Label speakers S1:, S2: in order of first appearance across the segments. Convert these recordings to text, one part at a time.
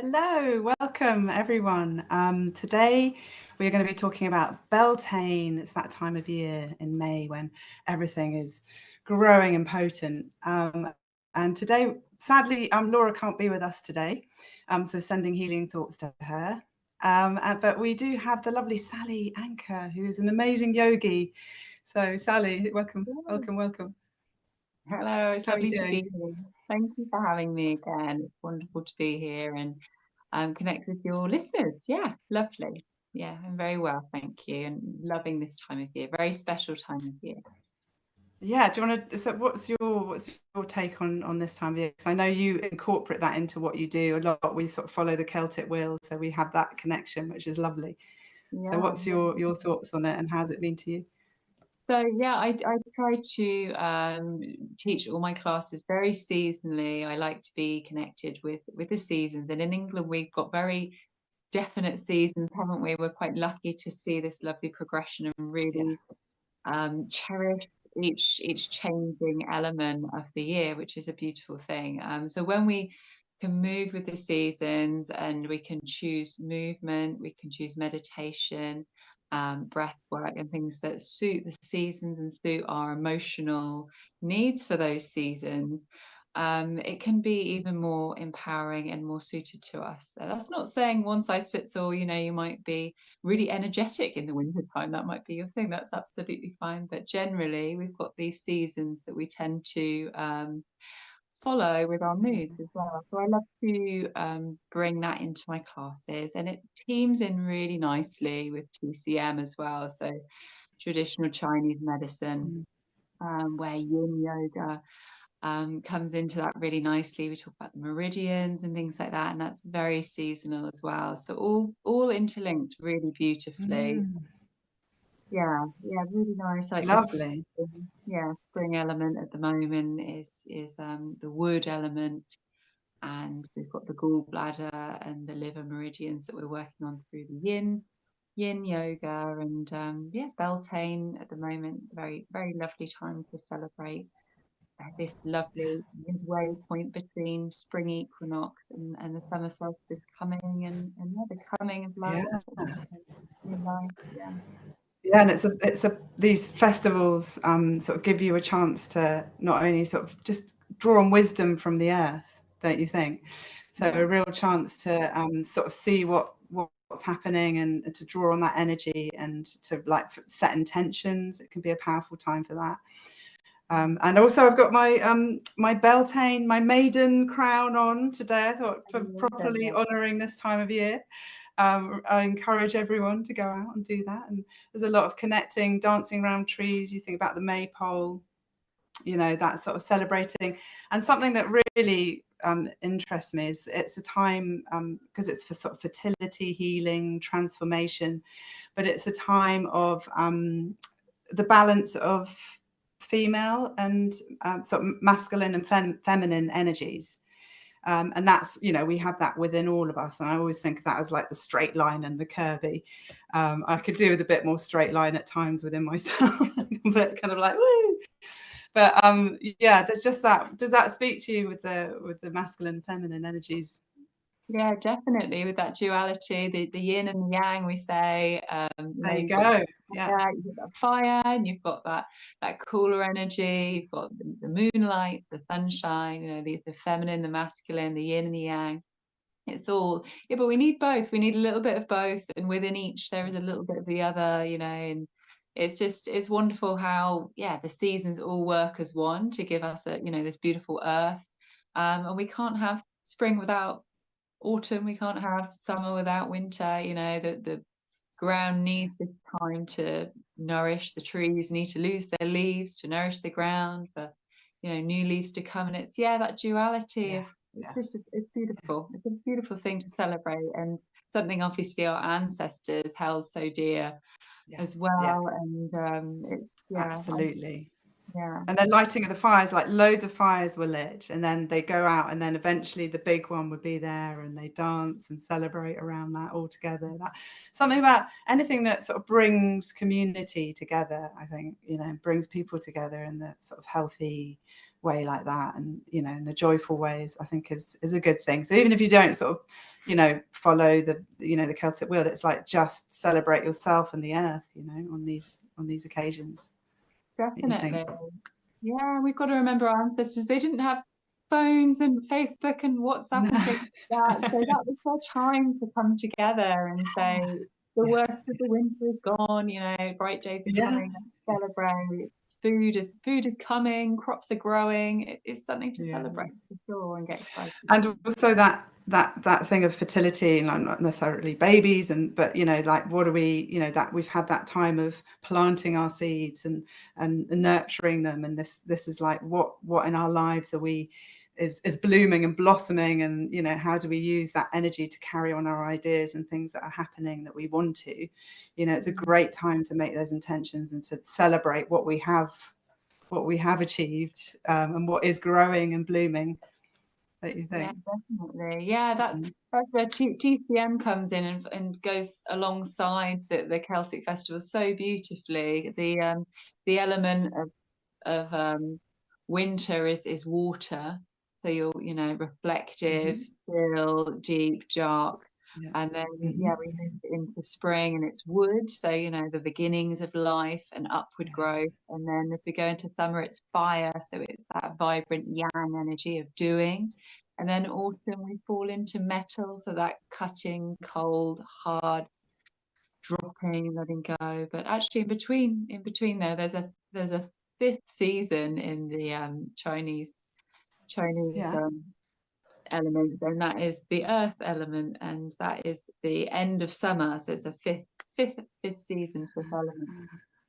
S1: Hello, welcome everyone. Today we're going to be talking about Beltane. It's that time of year in May when everything is growing and potent. And today, sadly, Laura can't be with us today, so sending healing thoughts to her. But we do have the lovely Sally Anchor, who is an amazing yogi. So Sally, welcome, welcome, welcome.
S2: Hello, it's
S1: How are you
S2: lovely to be
S1: doing?
S2: here. Thank you for having me again. It's wonderful to be here and connect with your listeners. Yeah, lovely. Yeah, I'm very well, thank you, and loving this time of year. Very special time of year.
S1: Yeah, do you want to? So, what's your take on this time of year? Because I know you incorporate that into what you do a lot. We sort of follow the Celtic wheel, so we have that connection, which is lovely. So,
S2: Yeah.
S1: what's your thoughts on it, and how's it been to you?
S2: So yeah, I try to teach all my classes very seasonally. I like to be connected with the seasons, and in England we've got very definite seasons, haven't we? We're quite lucky to see this lovely progression and
S1: Yeah,
S2: really cherish each changing element of the year, which is a beautiful thing. So when we can move with the seasons and we can choose movement, we can choose meditation, breath work, and things that suit the seasons and suit our emotional needs for those seasons. It can be even more empowering and more suited to us. So that's not saying one size fits all. You might be really energetic in the winter time. That might be your thing. That's absolutely fine. But generally, we've got these seasons that we tend to follow with our moods as well. So I love to bring that into my classes, and it teams in really nicely with TCM as well. So traditional Chinese medicine,
S1: mm.
S2: where Yin yoga comes into that really nicely. We talk about the meridians and things like that, and that's very seasonal as well. So all interlinked really beautifully.
S1: Mm.
S2: Yeah, really nice. Like the
S1: Lovely.
S2: spring element at the moment is the wood element, and we've got the gallbladder and the liver meridians that we're working on through the yin yoga, and Beltane at the moment. Very very lovely time to celebrate this lovely midway point between spring equinox and the summer solstice coming, and the coming of light,
S1: Yeah,
S2: new life. Yeah.
S1: yeah, and it's a these festivals sort of give you a chance to not only sort of just draw on wisdom from the earth, don't you think? So
S2: Yeah.
S1: a real chance to sort of see what's happening and to draw on that energy and to like set intentions. It can be a powerful time for that. And also I've got my Beltane, my maiden crown on today. I thought for properly honouring this time of year. I encourage everyone to go out and do that. And there's a lot of connecting, dancing around trees. You think about the maypole, that sort of celebrating. And something that really interests me is it's a time, because it's for sort of fertility, healing, transformation, but it's a time of the balance of female and sort of masculine and feminine energies. And that's, we have that within all of us. And I always think of that as like the straight line and the curvy. I could do with a bit more straight line at times within myself, but kind of like, woo. But yeah, there's just that. Does that speak to you with the masculine and feminine energies?
S2: Yeah, definitely with that duality, the yin and the yang, we say.
S1: There you
S2: You've got
S1: go. Yeah.
S2: that fire, and you've got that cooler energy. You've got the moonlight, the sunshine. The feminine, the masculine, the yin and the yang. It's all, yeah, but we need both. We need a little bit of both, and within each there is a little bit of the other. And it's wonderful how the seasons all work as one to give us this beautiful earth. And we can't have spring without autumn, we can't have summer without winter. The ground needs this time to nourish. The trees need to lose their leaves to nourish the ground for new leaves to come. And it's that duality
S1: Yeah.
S2: of,
S1: Yeah.
S2: it's beautiful. It's a beautiful thing to celebrate, and something obviously our ancestors held so dear
S1: Yeah.
S2: as
S1: Yeah.
S2: well. And it's
S1: Absolutely.
S2: yeah.
S1: And then lighting of the fires, like loads of fires were lit, and then they go out, and then eventually the big one would be there, and they dance and celebrate around that all together. That something about anything that sort of brings community together, I think, brings people together in the sort of healthy, way like that, and in a joyful way, I think is a good thing. So even if you don't sort of follow the Celtic wheel, it's like just celebrate yourself and the earth on these occasions.
S2: Definitely. Yeah, we've got to remember our ancestors. They didn't have phones and Facebook and WhatsApp and things like that. So that was their time to come together and say the worst of the winter is gone, bright days are coming, let's celebrate. Food is coming, crops are growing. It's something to celebrate for sure and get excited.
S1: And also that thing of fertility, and not necessarily babies, but like what are we, that we've had that time of planting our seeds and nurturing them, and this is like what in our lives are we is blooming and blossoming, and how do we use that energy to carry on our ideas and things that are happening that we want to. It's a great time to make those intentions and to celebrate what we have achieved, and what is growing and blooming. Don't you think?
S2: Yeah, definitely. Yeah, that's where TCM comes in and goes alongside the Celtic festival so beautifully. The element of winter is water, so you're reflective, still, deep, dark. And then we move into spring and it's wood, so the beginnings of life and upward growth. And then if we go into summer, it's fire, so it's that vibrant yang energy of doing. And then autumn we fall into metal, so that cutting, cold, hard, dropping, letting go. But actually in between there's a fifth season in the Chinese element, and that is the earth element, and that is the end of summer. So it's a fifth season, fifth element.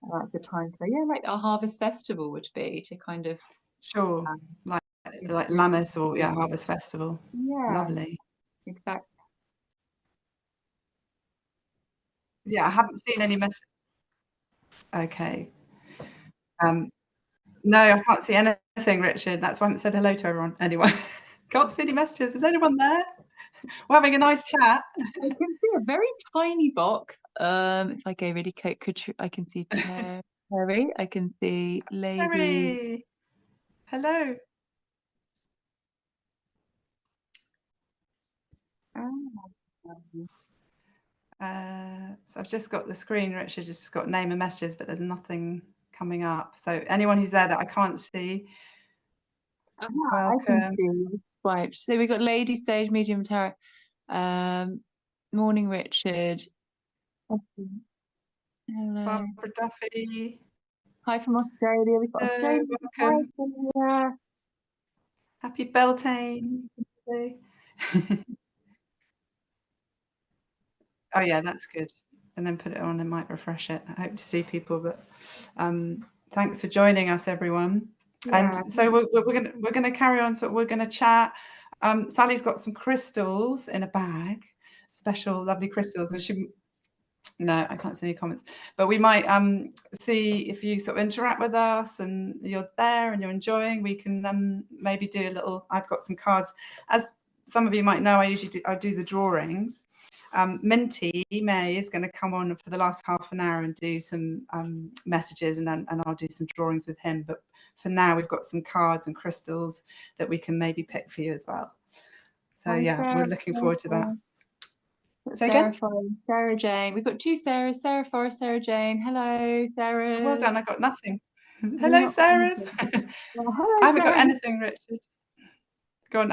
S2: And that's the time for like our harvest festival would be, to kind of
S1: like Lammas or harvest festival. Lovely.
S2: Exactly.
S1: I haven't seen any messages. Okay. No, I can't see anything, Richard. That's why I haven't said hello to everyone. Anyway, can't see any messages. Is anyone there? We're having a nice chat.
S2: I can see a very tiny box. If I go really quick, I can see Terry. I can see Lady.
S1: Terry. Hello. So I've just got the screen, Richard, just got name and messages, but there's nothing coming up. So anyone who's there that I can't see, welcome.
S2: I can see. Right. So we've got Lady, Sage, Medium, Tarot. Morning, Richard. Hello.
S1: Barbara Duffy.
S2: Hi from Australia. We've got Australia.
S1: Welcome.
S2: Hi,
S1: Happy Beltane. Oh yeah, that's good. And then put it on and might refresh it. I hope to see people, but thanks for joining us, everyone. And so we're gonna carry on. So we're gonna chat. Sally's got some crystals in a bag, special lovely crystals, and no, I can't see any comments, but we might see if you sort of interact with us and you're there and you're enjoying. We can maybe do a little. I've got some cards, as some of you might know. I do the drawings. Minty May is going to come on for the last half an hour and do some messages, and I'll do some drawings with him. But for now, we've got some cards and crystals that we can maybe pick for you as well. So we're looking forward to that.
S2: Sarah Jane. We've got two Sarahs, Sarah Forrest, Sarah Jane. Hello, Sarah.
S1: Well done. I got nothing. Hello, Sarah. I haven't got anything, Richard. Go on.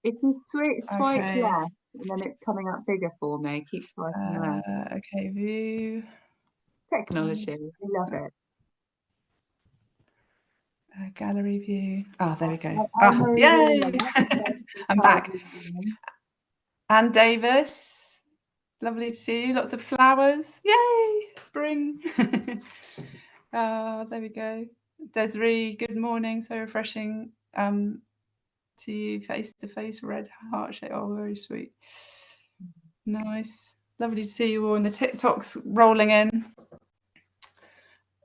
S2: If you swipe left, and then it's coming up bigger for me. Keep swiping left.
S1: Okay, view.
S2: Technology. We love it.
S1: Gallery view. Oh, there we go. Yay! I'm back. Anne Davis. Lovely to see you. Lots of flowers. Yay! Spring. There we go. Desiree, good morning. So refreshing to you, face to face, red heart shape. Oh, very sweet. Nice. Lovely to see you all. And the TikTok's rolling in.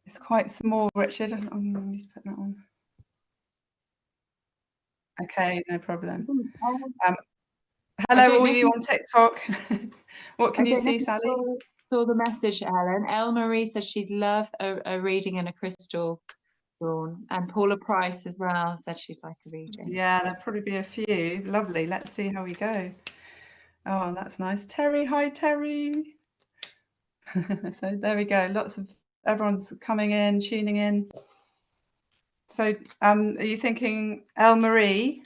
S1: It's quite small, Richard. I'm going to need to put that on. Okay, no problem. Hello, all you on TikTok. What can you see, Sally?
S2: Saw the message, Helen. Elle Marie says she'd love a reading and a crystal drawn. And Paula Price as well said she'd like a reading.
S1: Yeah, there'll probably be a few. Lovely. Let's see how we go. Oh, that's nice. Terry, hi Terry. So there we go. Everyone's coming in, tuning in. So are you thinking Elle Marie?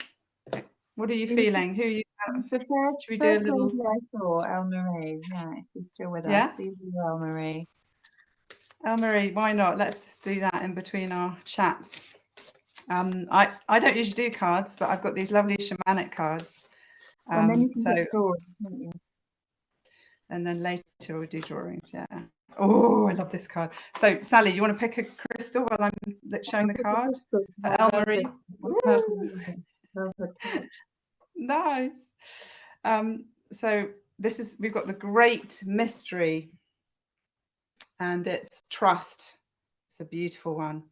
S1: What are you feeling? Who are you?
S2: The
S1: Should we do a
S2: first
S1: little?
S2: lady I saw, Elle Marie. Yeah, if you're still with us,
S1: Yeah,
S2: please do Elle Marie.
S1: Elle Marie, why not? Let's do that in between our chats. I don't usually do cards, but I've got these lovely shamanic cards.
S2: And then you can get drawings, can't you?
S1: And then later we'll do drawings. Yeah. Oh, I love this card. So Sally, you want to pick a crystal while I'm showing the card? Elle Marie. Nice. So we've got the Great Mystery, and it's trust. It's a beautiful one.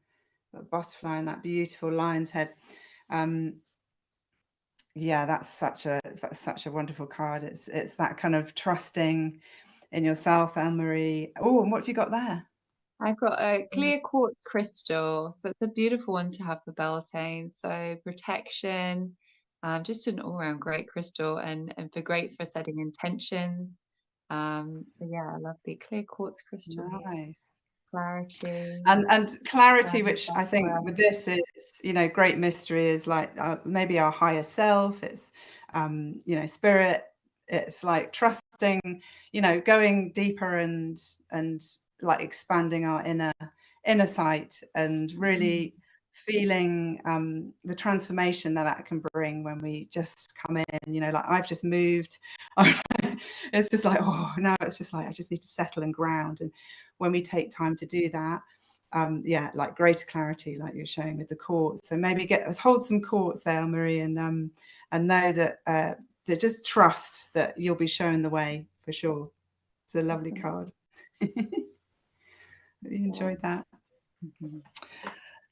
S1: The butterfly and that beautiful lion's head. Yeah, that's such a wonderful card. It's that kind of trusting in yourself, Elle Marie. Oh, and what have you got there?
S2: I've got a clear quartz crystal, so it's a beautiful one to have for Beltane. So protection, just an all-round great crystal, and for setting intentions. So yeah, I love the clear quartz crystal.
S1: Nice.
S2: Clarity.
S1: And clarity, which I think with this is, great mystery is like maybe our higher self. It's spirit. It's like trusting, going deeper and like expanding our inner sight and really feeling the transformation that can bring when we just come in. Like I've just moved. It's just like, oh, now it's just like I just need to settle and ground. And when we take time to do that, like greater clarity, like you're showing with the quartz. So maybe hold some quartz there, Marie, and know that just trust that you'll be shown the way for sure. It's a lovely card. You enjoyed that.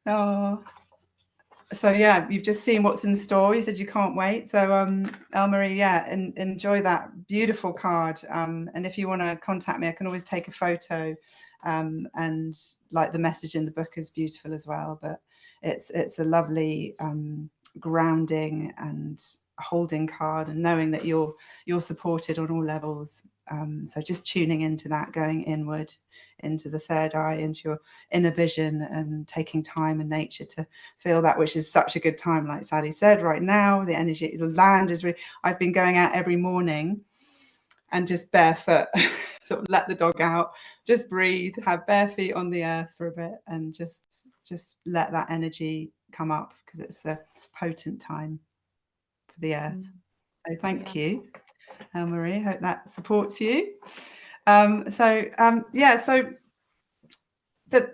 S1: Oh, so yeah, you've just seen what's in store. You said you can't wait. So Elle Marie, yeah, enjoy that beautiful card. And if you want to contact me, I can always take a photo. And like the message in the book is beautiful as well. But it's a lovely grounding and holding card, and knowing that you're supported on all levels. So just tuning into that, going inward into the third eye, into your inner vision, and taking time in nature to feel that, which is such a good time. Like Sally said, right now the energy, the land is really, I've been going out every morning and just barefoot, sort of let the dog out, just breathe, have bare feet on the earth for a bit, and just let that energy come up, because it's a potent time for the earth. So thank you, Elle Marie. Hope that supports you. So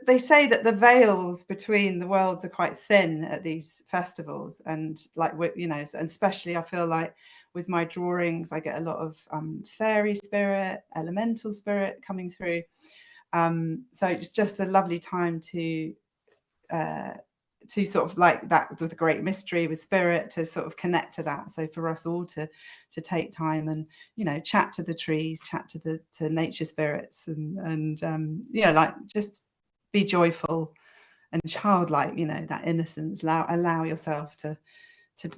S1: they say that the veils between the worlds are quite thin at these festivals, and and especially I feel like with my drawings I get a lot of fairy spirit, elemental spirit coming through. So it's just a lovely time to sort of like that with the great mystery with spirit, to sort of connect to that. So for us all to take time and chat to the trees, chat to nature spirits, and like just be joyful and childlike, that innocence. Allow yourself to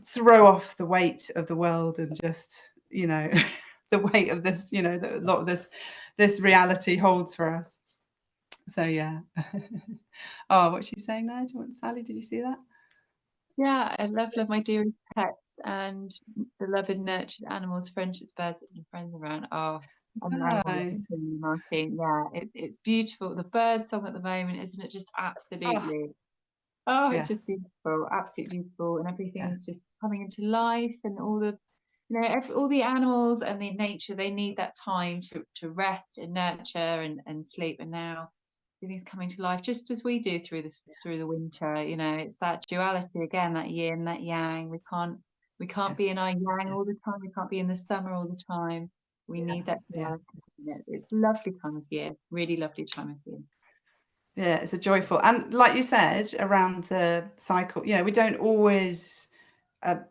S1: throw off the weight of the world and just the weight of this, that a lot of this reality holds for us. So yeah. Oh, what's she saying there? Sally, did you see that?
S2: Yeah, I love my dearest pets and beloved nurtured animals, friendships, birds, and friends around. Oh,
S1: Nice.
S2: Martin. Yeah, it's beautiful. The bird song at the moment, isn't it? Just absolutely. Oh, it's just beautiful, absolutely beautiful, and everything is just coming into life, and all the, all the animals and the nature, they need that time to rest and nurture and sleep, and now everything's coming to life just as we do through the winter. It's that duality again, that yin, that yang. We can't be in our yang all the time. We can't be in the summer all the time. We need that duality. It's a lovely time of year, really lovely time of year.
S1: Yeah, it's a joyful, and like you said, around the cycle, we don't always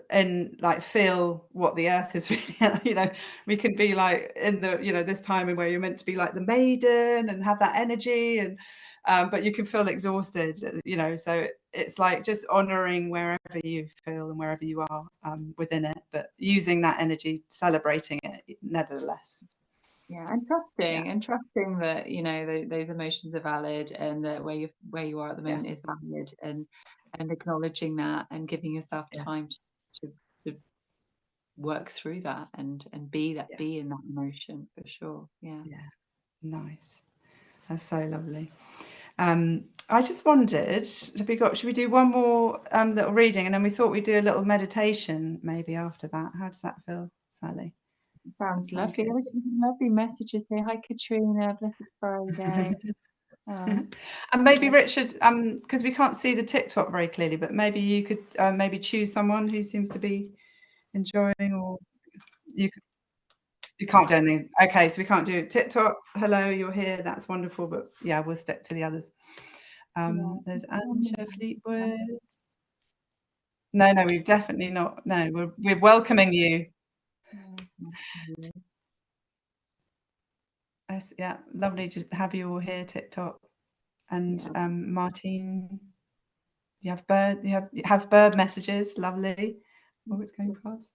S1: and like feel what the earth is really, you know, we can be like in the, you know, this time where you're meant to be like the maiden and have that energy, and but you can feel exhausted, you know, so it's like just honoring wherever you feel and wherever you are within it, but using that energy, celebrating it nevertheless.
S2: Yeah, and trusting that, you know, those emotions are valid, and that where you are at the
S1: Yeah,
S2: moment is valid, and acknowledging that and giving yourself
S1: yeah,
S2: time to, to work through that, and be
S1: yeah,
S2: in that emotion for sure. Yeah.
S1: yeah. Nice. That's so lovely. I just wondered, should we do one more little reading, and then we thought we'd do a little meditation maybe after that. How does that feel, Sally? That
S2: Sounds
S1: sound
S2: lovely.
S1: good?
S2: We're getting lovely messages here. Hi, Katrina. Blessed Friday. Oh,
S1: And maybe Richard, because we can't see the TikTok very clearly, but maybe you could maybe choose someone who seems to be enjoying, or you could, you can't do anything. Okay, so we can't do TikTok. Hello, you're here. That's wonderful, but yeah, we'll stick to the others.
S2: yeah.
S1: There's Anja Fleetwood. No, no, we've definitely not. No, we're welcoming you. Yes, yeah, lovely to have you all here, TikTok. And
S2: Yeah.
S1: Martine, you have bird messages, lovely. Oh, it's going past.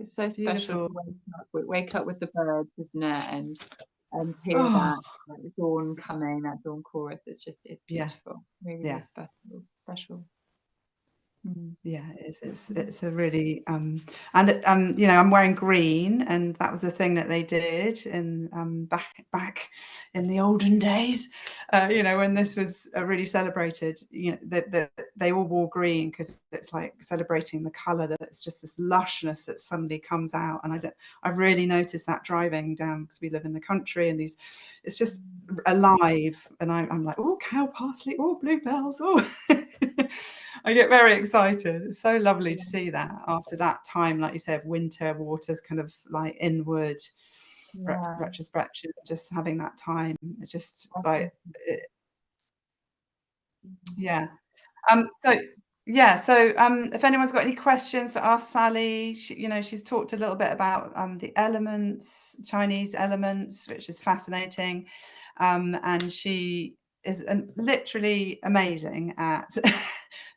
S2: It's so special
S1: Beautiful.
S2: to wake up with the birds, isn't it? And hear
S1: Oh,
S2: that, like the dawn coming, that dawn chorus. It's
S1: yeah,
S2: beautiful. Really, really
S1: yeah.
S2: special. Mm.
S1: Yeah, it's a really and you know, I'm wearing green, and that was a thing that they did in back in the olden days, you know, when this was really celebrated, you know, that they all wore green because it's like celebrating the color, that it's just this lushness that suddenly comes out. And I've really noticed that driving down, because we live in the country, and it's just alive, and I'm like, oh, cow parsley, oh, bluebells, oh. I get very excited. It's so lovely to see that after that time, like you said, winter, water's kind of like inward,
S2: Yeah.
S1: retrospection, just having that time. It's just like, yeah. So yeah, so if anyone's got any questions to ask Sally, you know, she's talked a little bit about the elements, Chinese elements, which is fascinating, and she is literally amazing at.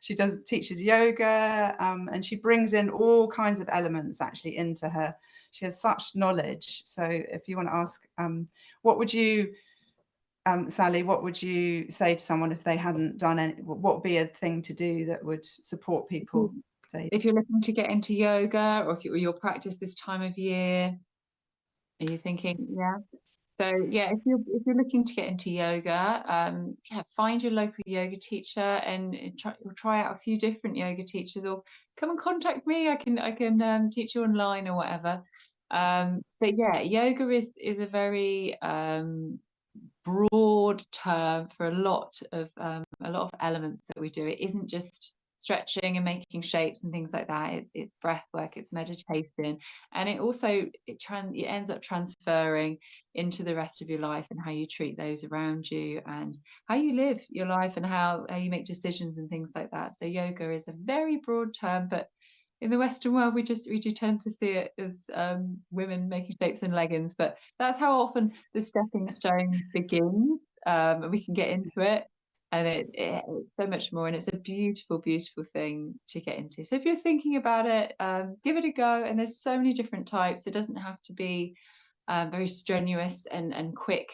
S1: She teaches yoga, and she brings in all kinds of elements actually into her. She has such knowledge. So if you want to ask, what would you Sally, what would you say to someone if they hadn't done any? What would be a thing to do that would support people? Say,
S2: If you're looking to get into yoga, or if your practice this time of year, are you thinking, yeah? So yeah, if you're looking to get into yoga, yeah, find your local yoga teacher, and try out a few different yoga teachers, or come and contact me. I can teach you online or whatever. But yeah, yoga is a very broad term for a lot of elements that we do. It isn't just stretching and making shapes and things like that. It's breath work, it's meditation, and it ends up transferring into the rest of your life, and how you treat those around you, and how you live your life, and how you make decisions and things like that. So yoga is a very broad term, but in the Western world, we do tend to see it as women making shapes in leggings, but that's how often the stepping stone begins, and we can get into it, and it's so much more, and it's a beautiful, beautiful thing to get into. So if you're thinking about it, give it a go. And there's so many different types. It doesn't have to be very strenuous and quick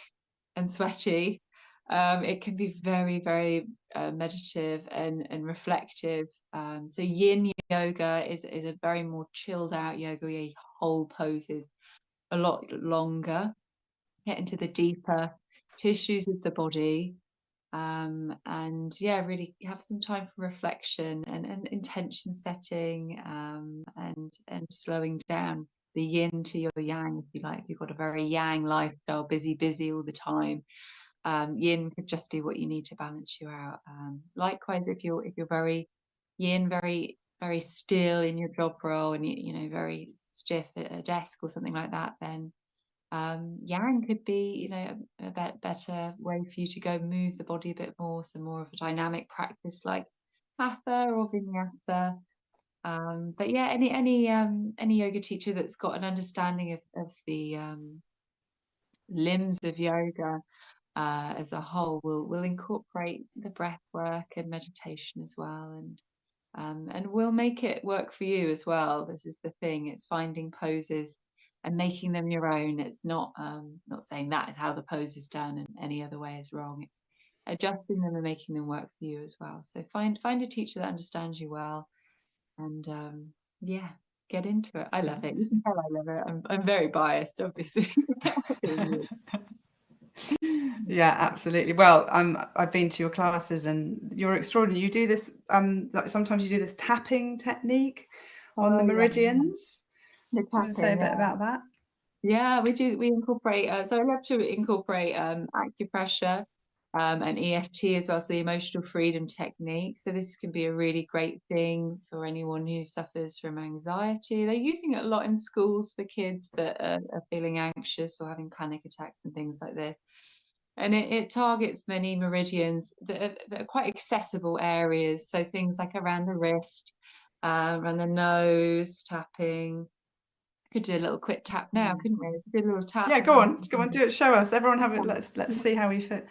S2: and sweaty. It can be very, very meditative and reflective. So yin yoga is a very more chilled out yoga. You hold poses a lot longer, get into the deeper tissues of the body, and yeah, really have some time for reflection and intention setting, and slowing down, the yin to your yang, if you like. If you've got a very yang lifestyle, busy all the time, yin could just be what you need to balance you out. Likewise, if you're very yin, very very still in your job role, and you know, very stiff at a desk or something like that, then yang could be, you know, a better way for you to go move the body a bit more, so more of a dynamic practice, like hatha or vinyasa. But yeah, any yoga teacher that's got an understanding of the limbs of yoga as a whole will incorporate the breath work and meditation as well, and we'll make it work for you as well. This is the thing, it's finding poses and making them your own. It's not saying that is how the pose is done and any other way is wrong. It's adjusting them and making them work for you as well. So find a teacher that understands you well, and yeah, get into it. I love it. You can tell I love it. I'm very biased, obviously.
S1: Yeah, absolutely. Well, I've been to your classes and you're extraordinary. You do this, like sometimes you do this tapping technique on the meridians.
S2: The
S1: Do you want to say a bit about that?
S2: Yeah, we do. We incorporate. So I love to incorporate acupressure and EFT as well, so the emotional freedom technique. So this can be a really great thing for anyone who suffers from anxiety. They're using it a lot in schools for kids that are feeling anxious or having panic attacks and things like this. And it targets many meridians that are quite accessible areas. So things like around the wrist, around the nose, tapping. Could do a little quick tap now, couldn't we? Do a little tap.
S1: Yeah, go on, do it. Show us. Everyone have it. Let's see how we fit.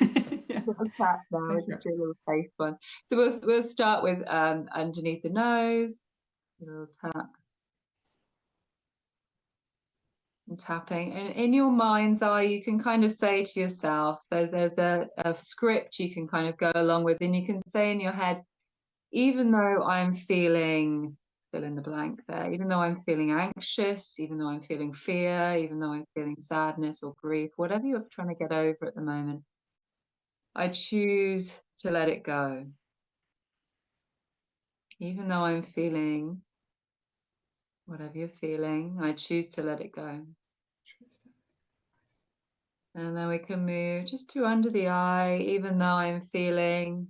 S2: Yeah. Little tap now. We'll just do a little safe one. So we'll start with underneath the nose, a little tap. And tapping, and in your mind's eye you can kind of say to yourself, there's a script you can kind of go along with, and you can say in your head, even though I'm feeling, fill in the blank there, even though I'm feeling anxious, even though I'm feeling fear, even though I'm feeling sadness or grief, whatever you're trying to get over at the moment, I choose to let it go. Even though I'm feeling whatever you're feeling, I choose to let it go. And then we can move just to under the eye. Even though I'm feeling,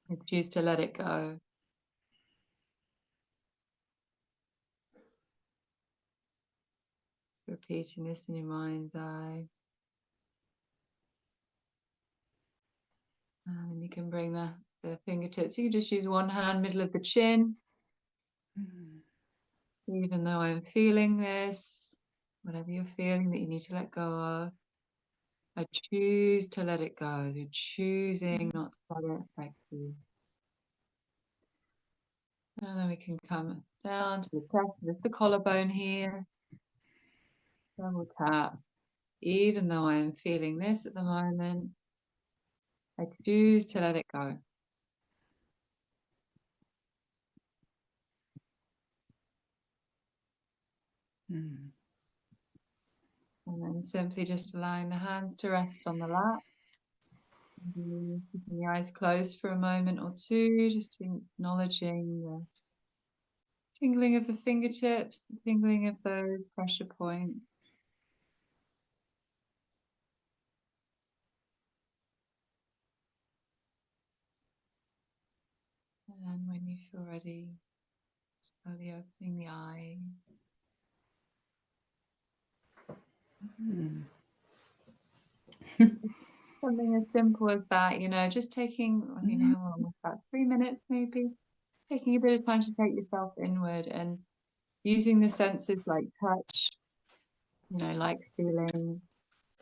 S2: I choose to let it go. Just repeating this in your mind's eye. And then you can bring the fingertips. You can just use one hand, middle of the chin. Even though I'm feeling this, whatever you're feeling that you need to let go of, I choose to let it go. You're choosing not to let it affect you. And then we can come down to the chest, with the collarbone here. Double tap. Even though I am feeling this at the moment, I choose to let it go. And then simply just allowing the hands to rest on the lap. Keeping the eyes closed for a moment or two, just acknowledging the tingling of the fingertips, the tingling of those pressure points. And when you feel ready, slowly opening the eye. Something as simple as that, you know, just taking, I mean, how long? About 3 minutes maybe. Taking a bit of time to take yourself inward and using the senses like touch, you know, like feeling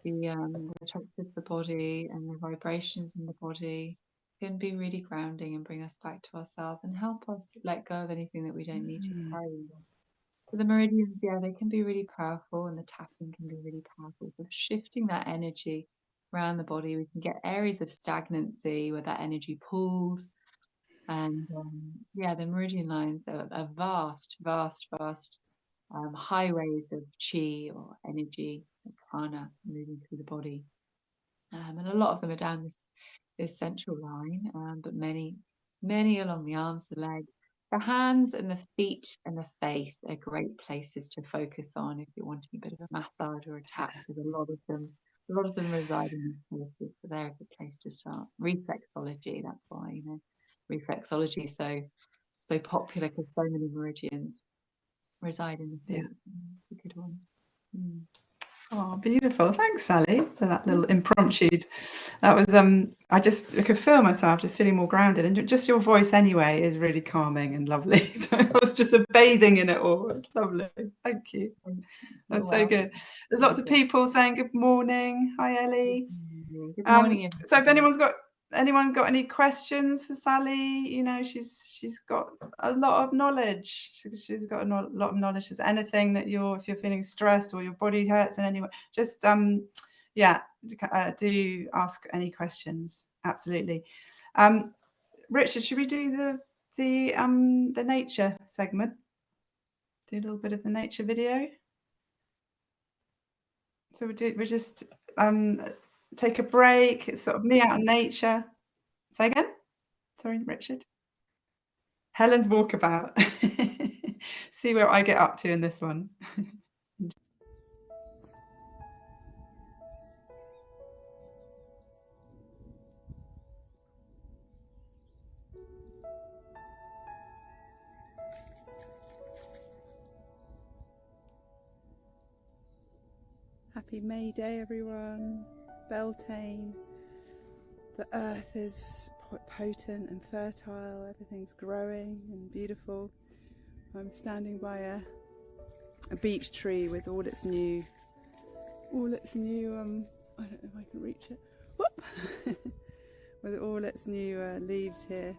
S2: the touch of the body and the vibrations in the body can be really grounding and bring us back to ourselves and help us let go of anything that we don't need to carry. So the meridians, yeah, they can be really powerful, and the tapping can be really powerful. So shifting that energy around the body, we can get areas of stagnancy where that energy pulls. And yeah, the meridian lines are vast highways of chi or energy, prana, moving through the body. And a lot of them are down this central line, but many along the arms, the legs. The hands and the feet and the face are great places to focus on if you're wanting a bit of a massage or a tap, because a lot of them reside in these places, so they're a good place to start. Reflexology, that's why, you know, reflexology is so popular, because so many meridians reside in the feet. A good one.
S1: Oh, beautiful. Thanks, Sally, for that little impromptu. That was, I could feel myself just feeling more grounded, and just your voice anyway is really calming and lovely. So I was just bathing in it all. It's lovely. Thank you. That's so good. There's lots of people saying good morning. Hi, Ellie.
S2: Good morning.
S1: So if anyone got any questions for Sally, you know, she's got a lot of knowledge. She's got a lot of knowledge. Is anything that if you're feeling stressed or your body hurts in any way, just do ask any questions. Absolutely. Richard, should we do the nature segment? Do a little bit of the nature video. So we just take a break. It's sort of me out in nature. Say again? Sorry, Richard. Helen's walkabout. See where I get up to in this one. Happy May Day, everyone. Beltane. The earth is potent and fertile. Everything's growing and beautiful. I'm standing by a beech tree with all its new I don't know if I can reach it. Whoop! With all its new leaves here,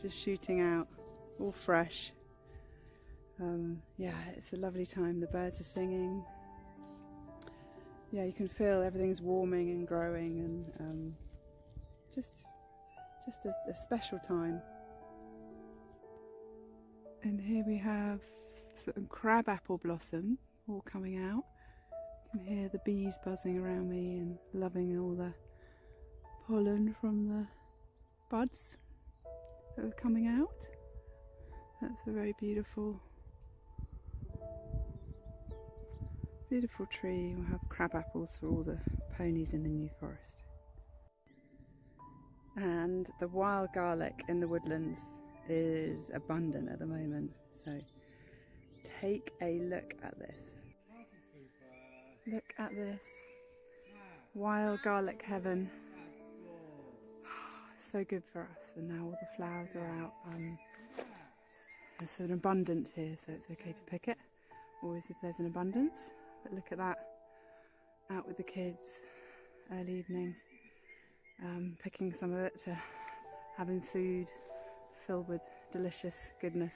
S1: just shooting out, all fresh. Yeah, it's a lovely time. The birds are singing. Yeah, you can feel everything's warming and growing, and just a special time. And here we have sort of crabapple blossom all coming out. You can hear the bees buzzing around me and loving all the pollen from the buds that are coming out. That's a very beautiful tree. We'll have crab apples for all the ponies in the New Forest. And the wild garlic in the woodlands is abundant at the moment, so take a look at this. Look at this. Wild garlic heaven. So good for us. And now all the flowers are out. There's an abundance here, so it's okay to pick it. Always if there's an abundance. But look at that. Out with the kids, early evening. Picking some of it to having food filled with delicious goodness.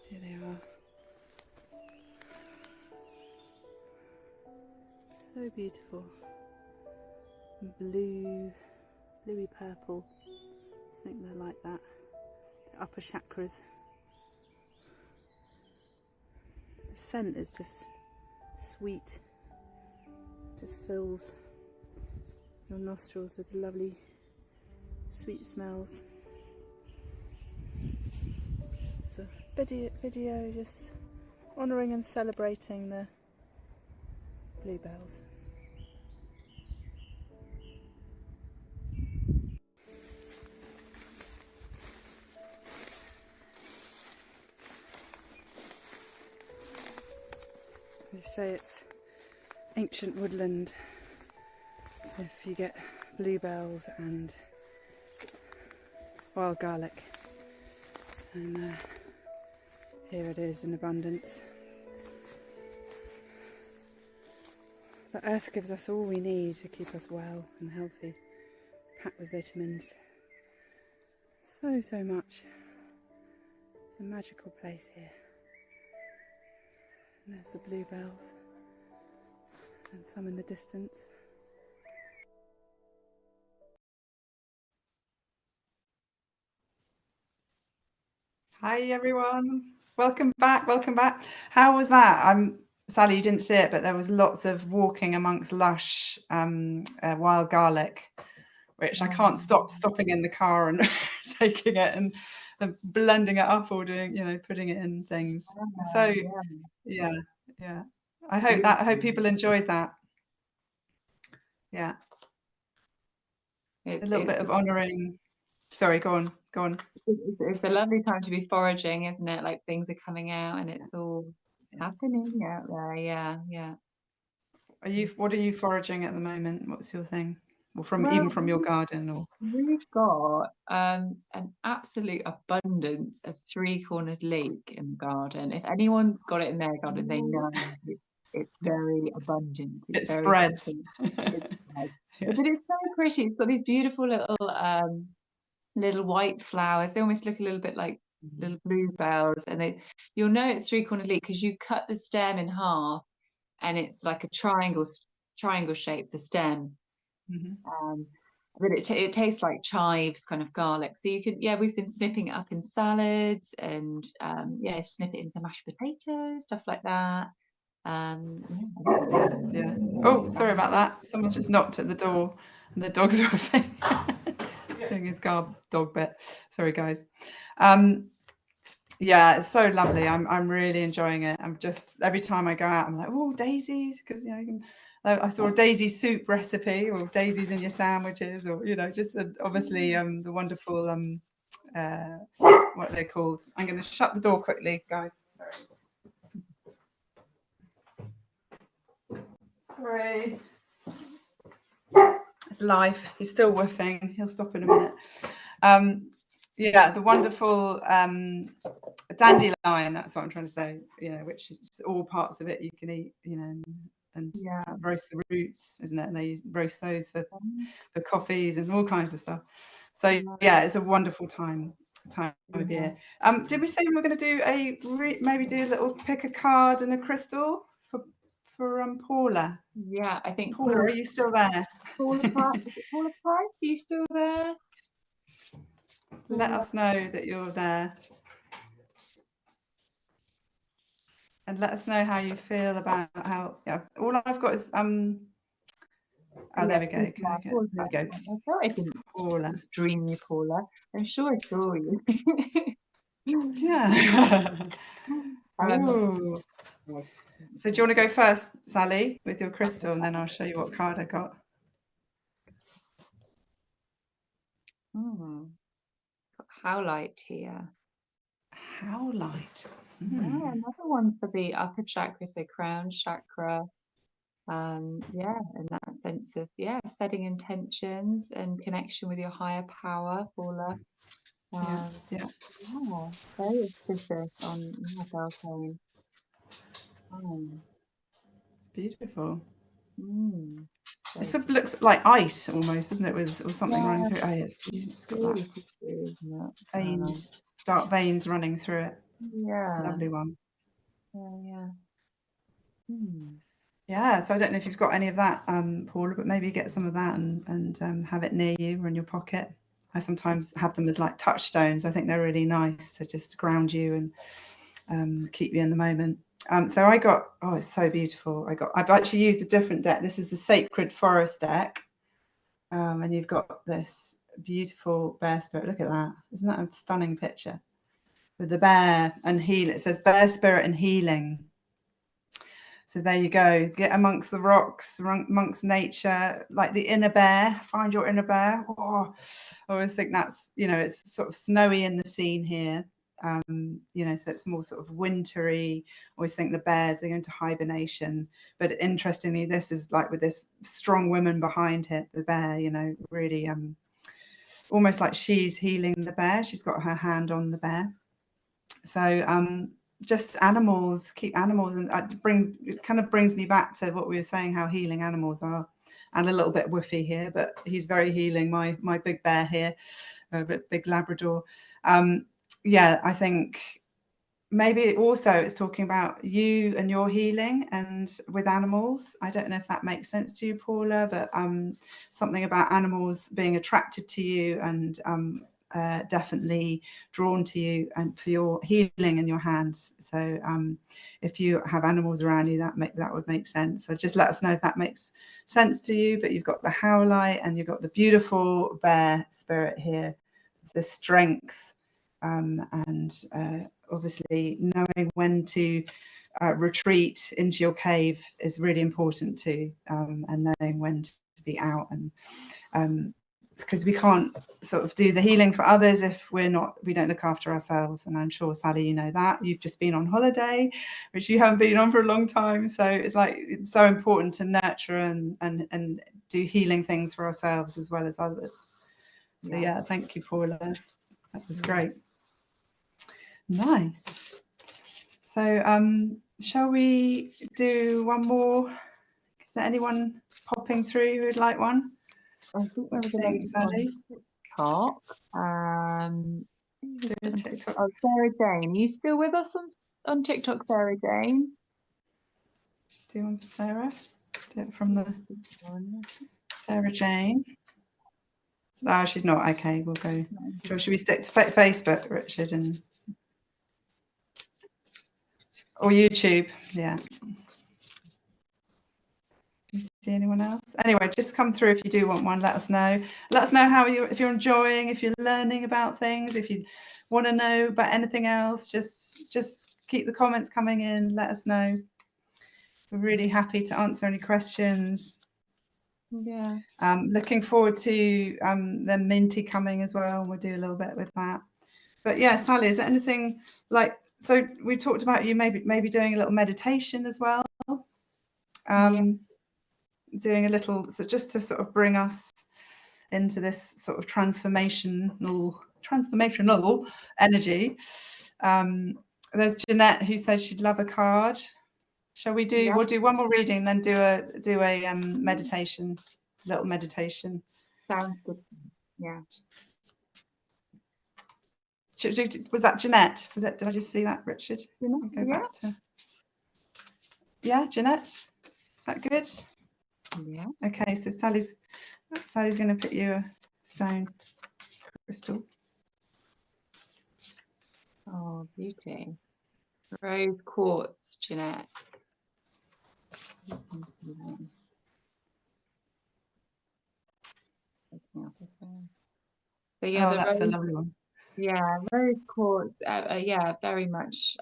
S1: Here they are. So beautiful. Bluey purple. I think they're like that. The upper chakras. The scent is just sweet. Just fills your nostrils with lovely sweet smells. So video just honouring and celebrating the bluebells. They say it's ancient woodland if you get bluebells and wild garlic, and here it is in abundance. The earth gives us all we need to keep us well and healthy, packed with vitamins. So much. It's a magical place here. And there's the bluebells and some in the distance. Hi everyone, welcome back. How was that? Sally, you didn't see it, but there was lots of walking amongst lush wild garlic, which I can't stop stopping in the car and taking it and blending it up or doing, putting it in things. So yeah. I hope people enjoyed that. Yeah. A little bit of honouring. Sorry, go on.
S2: It's a lovely time to be foraging, isn't it? Like things are coming out and it's all happening out there. Yeah.
S1: What are you foraging at the moment? What's your thing? Or even
S2: Well,
S1: from your garden? Or
S2: we've got an absolute abundance of three-cornered leek in the garden. If anyone's got it in their garden, they know it's very abundant.
S1: it
S2: It's very
S1: spreads.
S2: It's but it's so pretty. It's got these beautiful little white flowers. They almost look a little bit like little bluebells, and you'll know it's three-cornered leek because you cut the stem in half, and it's like a triangle shape, the stem. But it tastes like chives, kind of garlic. So you can, we've been snipping it up in salads and snip it into mashed potatoes, stuff like that.
S1: Yeah. Oh, sorry about that. Someone's just knocked at the door, and the dog's doing his dog bit. Sorry, guys. Yeah, it's so lovely. I'm really enjoying it. I'm just, every time I go out, I'm like, oh, daisies, because I saw a daisy soup recipe, or daisies in your sandwiches, or just obviously the wonderful what are they called? I'm going to shut the door quickly, guys. Sorry. It's live. He's still woofing. He'll stop in a minute. Yeah, the wonderful dandelion, that's what I'm trying to say, which is all parts of it you can eat, and roast the roots, isn't it? And they roast those for coffees and all kinds of stuff. So yeah, it's a wonderful time of year. Did we say we were going to do maybe do a little pick a card and a crystal for Paula?
S2: Yeah, I think
S1: Paula, are you still there?
S2: Paula Price, are you still there?
S1: Let us know that you're there. And let us know how you feel about how, all I've got is, there we go. Let's go.
S2: I thought I didn't
S1: Paula.
S2: dream you, Paula. I'm sure I saw you.
S1: Yeah. So do you want to go first, Sally, with your crystal, and then I'll show you what card I got.
S2: Got Howlite here.
S1: Howlite.
S2: Yeah, another one for the upper chakra, so crown chakra. And that sense of setting intentions and connection with your higher power, Paula. Very auspicious on Beltane.
S1: Beautiful.
S2: It
S1: sort of looks like ice almost, doesn't it, with something running through it? Oh, yeah, it's got that veins, dark veins running through it.
S2: Yeah.
S1: Lovely one.
S2: Yeah.
S1: So I don't know if you've got any of that, Paula, but maybe get some of that and have it near you or in your pocket. I sometimes have them as like touchstones. I think they're really nice to just ground you and keep you in the moment. So I got, it's so beautiful. I've actually used a different deck. This is the Sacred Forest deck. And you've got this beautiful bear spirit. Look at that. Isn't that a stunning picture? With the bear and heal. It says bear spirit and healing. So there you go. Get amongst the rocks, amongst nature, like the inner bear. Find your inner bear. Oh, I always think that's, it's sort of snowy in the scene here. So it's more sort of wintry. Always think the bears, they go into hibernation. But interestingly, this is like with this strong woman behind it, the bear, really almost like she's healing the bear. She's got her hand on the bear. So just animals, keep animals, and it kind of brings me back to what we were saying, how healing animals are. And a little bit woofy here, but he's very healing, my big bear here, big Labrador. I think maybe also it's talking about you and your healing and with animals. I don't know if that makes sense to you, Paula, but something about animals being attracted to you and definitely drawn to you and for your healing in your hands. So if you have animals around you, that would make sense. So just let us know if that makes sense to you. But you've got the howlite and you've got the beautiful bear spirit here, the strength, and obviously knowing when to retreat into your cave is really important too, and knowing when to be out and because we can't sort of do the healing for others if we don't look after ourselves. And I'm sure, Sally, you know that. You've just been on holiday, which you haven't been on for a long time. So it's so important to nurture and do healing things for ourselves as well as others. So yeah, thank you, Paula. That was great. Nice. So shall we do one more? Is there anyone popping through who would like one?
S2: I think there was a lady
S1: Sally?
S2: on TikTok. Oh, Sarah Jane. Are you still with us on TikTok, Sarah Jane?
S1: Do one for Sarah. Do it from the Sarah Jane. Oh, she's not. Okay, we'll go. Should we stick to Facebook, Richard, or YouTube? Yeah. You see anyone else? Anyway, just come through if you do want one. Let us know. Let us know if you're enjoying, if you're learning about things, if you want to know about anything else. Just keep the comments coming in. Let us know. We're really happy to answer any questions.
S2: Yeah.
S1: Looking forward to the Minty coming as well. We'll do a little bit with that. But yeah, Sally, is there anything so we talked about you maybe doing a little meditation as well. Doing a little, so just to sort of bring us into this sort of transformational energy. There's Jeanette who said she'd love a card. Shall we do? Yeah. We'll do one more reading, then do a meditation, little meditation.
S2: Sounds good. Yeah.
S1: Was that Jeanette? Did I just see that, Richard?
S2: Jeanette,
S1: I'll go back to. Yeah, Jeanette. Is that good?
S2: Yeah.
S1: Okay, so Sally's going to put you a stone crystal.
S2: Oh, beauty. Rose quartz, Jeanette. But yeah,
S1: that's a lovely one.
S2: Yeah, rose quartz. Yeah, very much.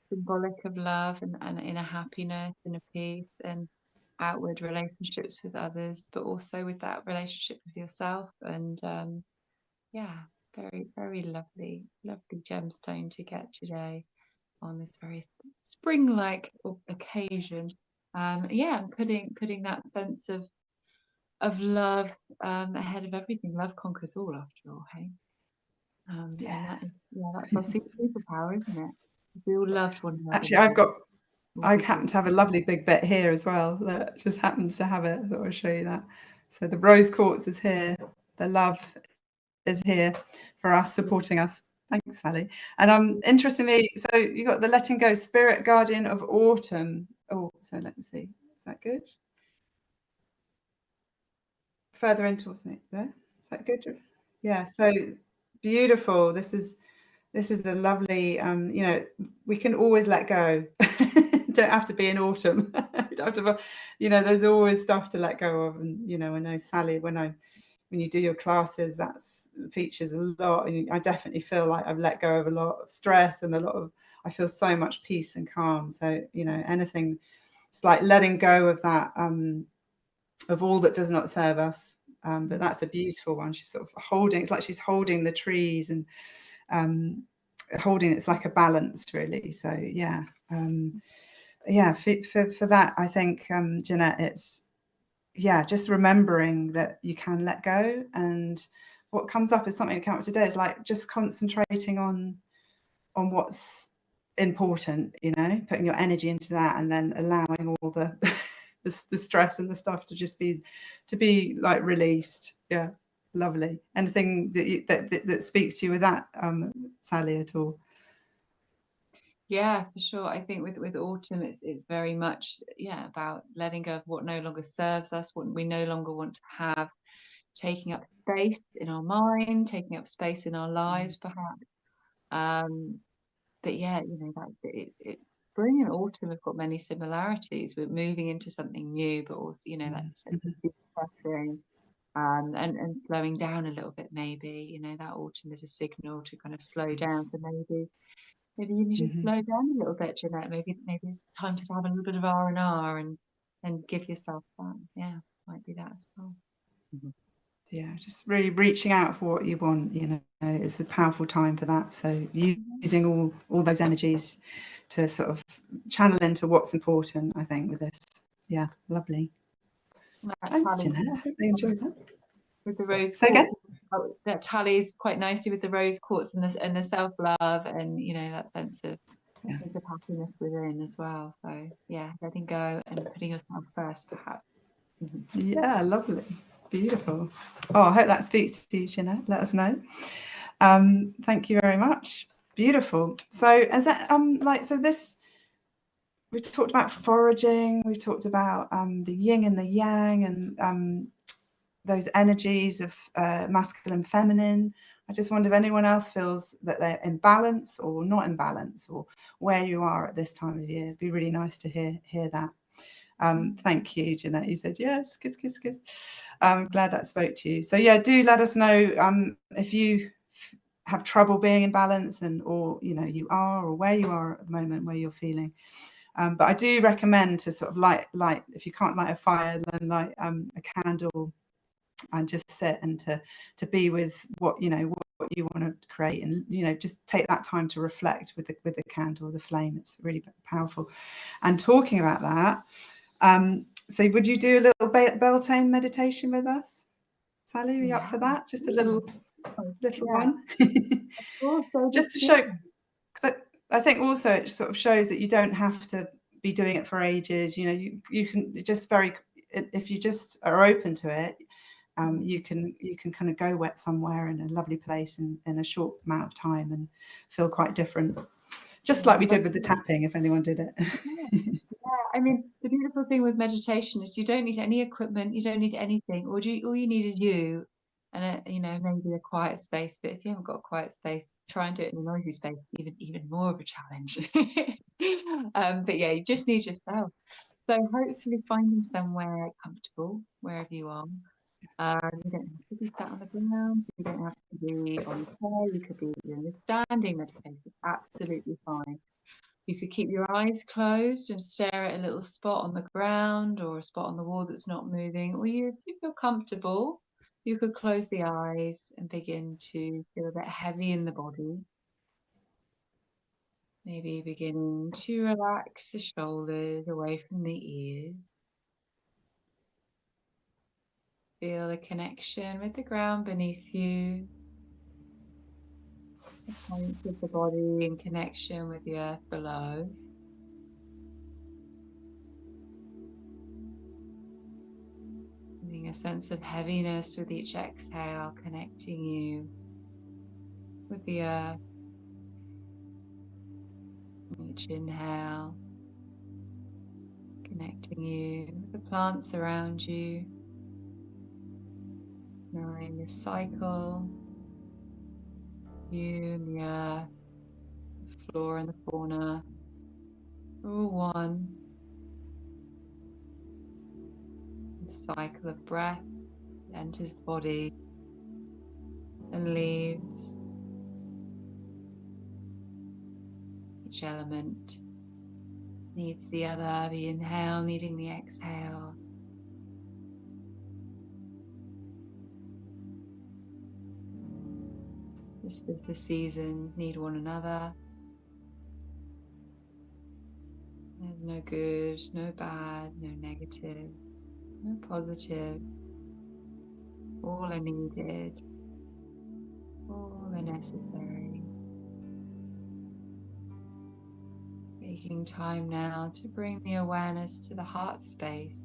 S2: Symbolic of love and inner happiness, inner peace, and outward relationships with others, but also with that relationship with yourself. And very, very lovely gemstone to get today on this very spring-like occasion. Putting that sense of love ahead of everything. Love conquers all, after all. Hey. That's our superpower, isn't it? We all loved one another.
S1: Actually, I happen to have a lovely big bit here as well that just happens to have it. I thought I'd show you that. So the rose quartz is here. The love is here for us, supporting us. Thanks, Sally. And interestingly, so you got the letting go, spirit guardian of autumn. Oh, so let me see. Is that good? Further in towards me there. Is that good? Yeah. So beautiful. This is a lovely. We can always let go. Don't have to be in autumn. Don't have to, there's always stuff to let go of. And I know, Sally, when you do your classes, that's features a lot. And I definitely feel like I've let go of a lot of stress and I feel so much peace and calm. So, anything, it's like letting go of that, of all that does not serve us. But that's a beautiful one. She's sort of holding, it's like she's holding the trees and holding, it's like a balance, really. So, yeah. For that, I think, Jeanette, it's, just remembering that you can let go. And what comes up is something that came up today is like just concentrating on what's important, putting your energy into that, and then allowing all the the stress and the stuff to just be like released. Yeah, lovely. Anything that speaks to you with that, Sally, at all?
S2: Yeah, for sure. I think with autumn, it's very much about letting go of what no longer serves us, what we no longer want to have, taking up space in our mind, taking up space in our lives, perhaps. But yeah, that it's spring and autumn have got many similarities. We're moving into something new, but also that sense of decluttering, and slowing down a little bit. Maybe that autumn is a signal to kind of slow down. So maybe you need to slow down a little bit, Jeanette. Maybe it's time to have a little bit of R&R and give yourself that. Yeah, might be that as well.
S1: Yeah, just really reaching out for what you want, you know, it's a powerful time for that. So using all those energies to sort of channel into what's important, I think, with this. Yeah, lovely. Thanks, Jeanette. I hope they enjoyed that.
S2: With the rose
S1: Say
S2: quartz,
S1: again?
S2: that tallies quite nicely with the rose quartz and the self-love, and you know, that sense of happiness within as well. So yeah, letting go and putting yourself first, perhaps.
S1: Yeah, lovely. Beautiful. Oh, I hope that speaks to you, Jeanette. Let us know. Thank you very much. Beautiful. So as that so this, we've talked about foraging, we've talked about the yin and the yang, and those energies of masculine, feminine. I just wonder if anyone else feels that they're in balance or not in balance, or where you are at this time of year. It'd be really nice to hear that. Thank you, Jeanette. You said yes, kiss, kiss, kiss. I'm glad that spoke to you. So yeah, do let us know if you have trouble being in balance, and or you know you are, or where you are at the moment, where you're feeling. But I do recommend to sort of light if you can't light a fire, then light a candle and just sit and to be with what you know what you want to create, and you know just take that time to reflect with the candle, the flame. It's really powerful. And talking about that, so would you do a little Beltane meditation with us, Sally? Are you up for that? Just a little one. Just to show, because I think also it sort of shows that you don't have to be doing it for ages. You know, you can just if you just are open to it, you can kind of go somewhere in a lovely place in a short amount of time and feel quite different, just like we did with the tapping, if anyone did it.
S2: I mean, the beautiful thing with meditation is you don't need any equipment, you don't need anything. All you need is you and you know, maybe a quiet space. But if you haven't got a quiet space, try and do it in a noisy space, even more of a challenge. But yeah, you just need yourself. So hopefully finding somewhere comfortable wherever you are. You don't have to be sat on the ground. You don't have to be on the chair. You could be in a standing meditation. Absolutely fine. You could keep your eyes closed and stare at a little spot on the ground or a spot on the wall that's not moving. Or if you feel comfortable, you could close the eyes and begin to feel a bit heavy in the body. Maybe beginning to relax the shoulders away from the ears. Feel a connection with the ground beneath you. The points of the body in connection with the earth below. Feeling a sense of heaviness with each exhale, connecting you with the earth. Each inhale, connecting you with the plants around you. Knowing this cycle, you and the earth, the flora and the fauna are all one. The cycle of breath enters the body and leaves. Each element needs the other, the inhale needing the exhale. Just as the seasons need one another. There's no good, no bad, no negative, no positive. All are needed, all are necessary. Taking time now to bring the awareness to the heart space.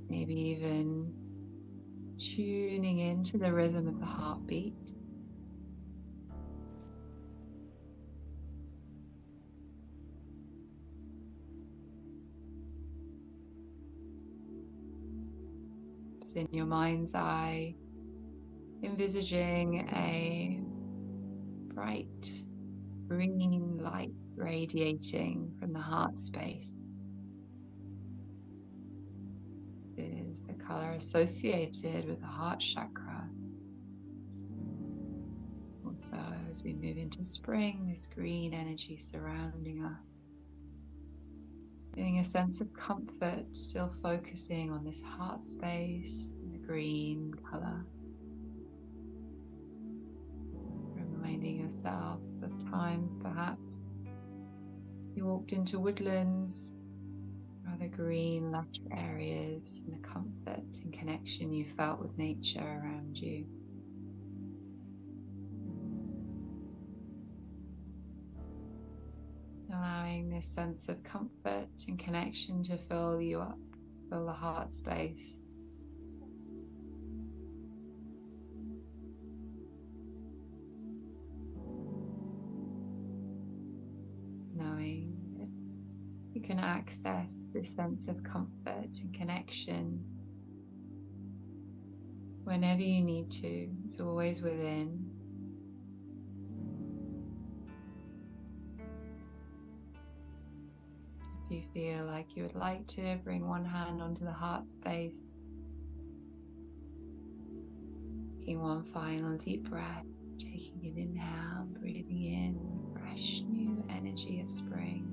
S2: Maybe even tuning into the rhythm of the heartbeat. Just in your mind's eye, envisaging a bright green light radiating from the heart space. This is the color associated with the heart chakra. Also, as we move into spring, this green energy surrounding us. Feeling a sense of comfort, still focusing on this heart space and the green colour. Reminding yourself of times perhaps you walked into woodlands, other green lush areas, and the comfort and connection you felt with nature around you. Allowing this sense of comfort and connection to fill you up, fill the heart space. Knowing that you can access this sense of comfort and connection whenever you need to. It's always within. If you feel like you would like to, bring one hand onto the heart space. Taking one final deep breath, taking an inhale, breathing in fresh new energy of spring.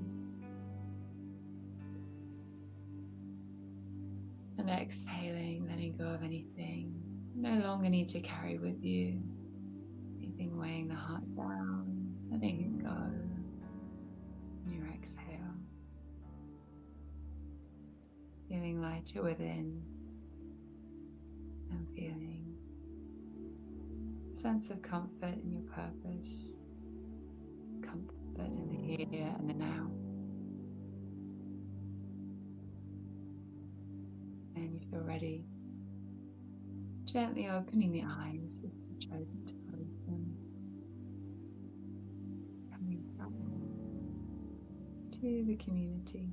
S2: And exhaling, letting go of anything you no longer need to carry with you. Anything weighing the heart down, letting it go. And your exhale. Feeling lighter within and feeling a sense of comfort in your purpose, comfort in the here and the now. And you feel ready, gently opening the eyes if you've chosen to close them. Coming back to the community.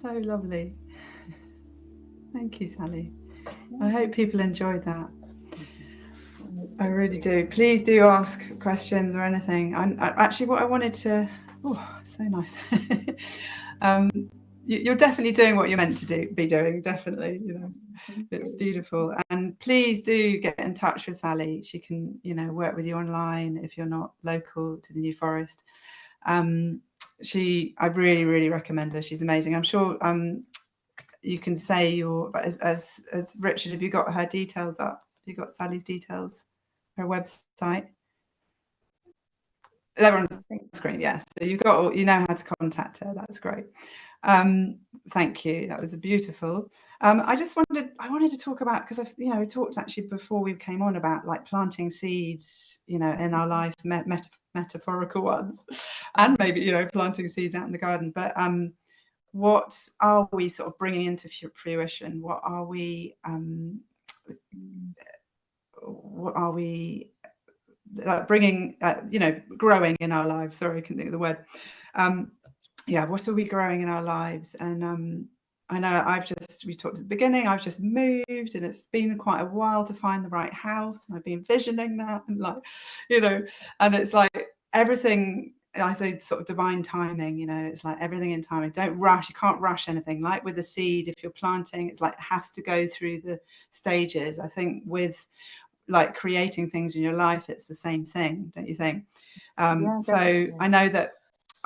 S1: So lovely. Thank you, Sally. I hope people enjoyed that. I really do. Please do ask questions or anything. Actually, what I wanted to... Oh, so nice. You're definitely doing what you're meant to be doing. Definitely, it's beautiful. And please do get in touch with Sally. She can, work with you online if you're not local to the New Forest. I really, really recommend her. She's amazing. I'm sure you can say as Richard, have you got her details up? Have you got Sally's details? Her website? They're on the screen, yes. So you know how to contact her. That's great. Thank you. That was beautiful. I wanted to talk about, because we talked actually before we came on about like planting seeds, in our life, metaphorical ones, and maybe planting seeds out in the garden. But what are we sort of bringing into fruition? What are we bringing, growing in our lives? Sorry, I couldn't think of the word. What are we growing in our lives? And I know we talked at the beginning, I've just moved and it's been quite a while to find the right house, and I've been envisioning that, and and it's like everything, I say sort of divine timing, it's like everything in timing. Don't rush. You can't rush anything. Like with the seed, if you're planting, it's like it has to go through the stages. I think with like creating things in your life, it's the same thing, don't you think? So I know that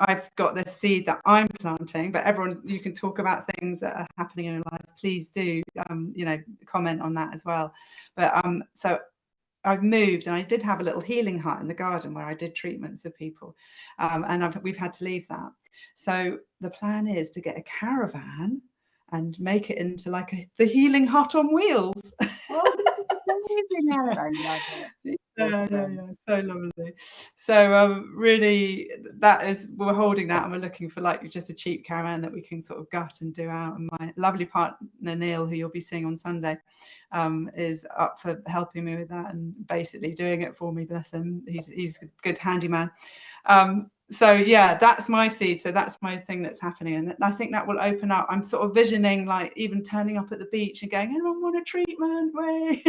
S1: I've got this seed that I'm planting, but everyone, you can talk about things that are happening in your life. Please do, comment on that as well. But so I've moved, and I did have a little healing hut in the garden where I did treatments of people, and we've had to leave that. So the plan is to get a caravan and make it into like the healing hut on wheels. Yeah, so lovely. So really, we're holding that, and we're looking for like just a cheap caravan that we can sort of gut and do out. And my lovely partner Neil, who you'll be seeing on Sunday, is up for helping me with that and basically doing it for me. Bless him, he's a good handyman. So yeah, that's my seed. So that's my thing that's happening, and I think that will open up. I'm sort of visioning like even turning up at the beach and going, anyone want a treatment? Way.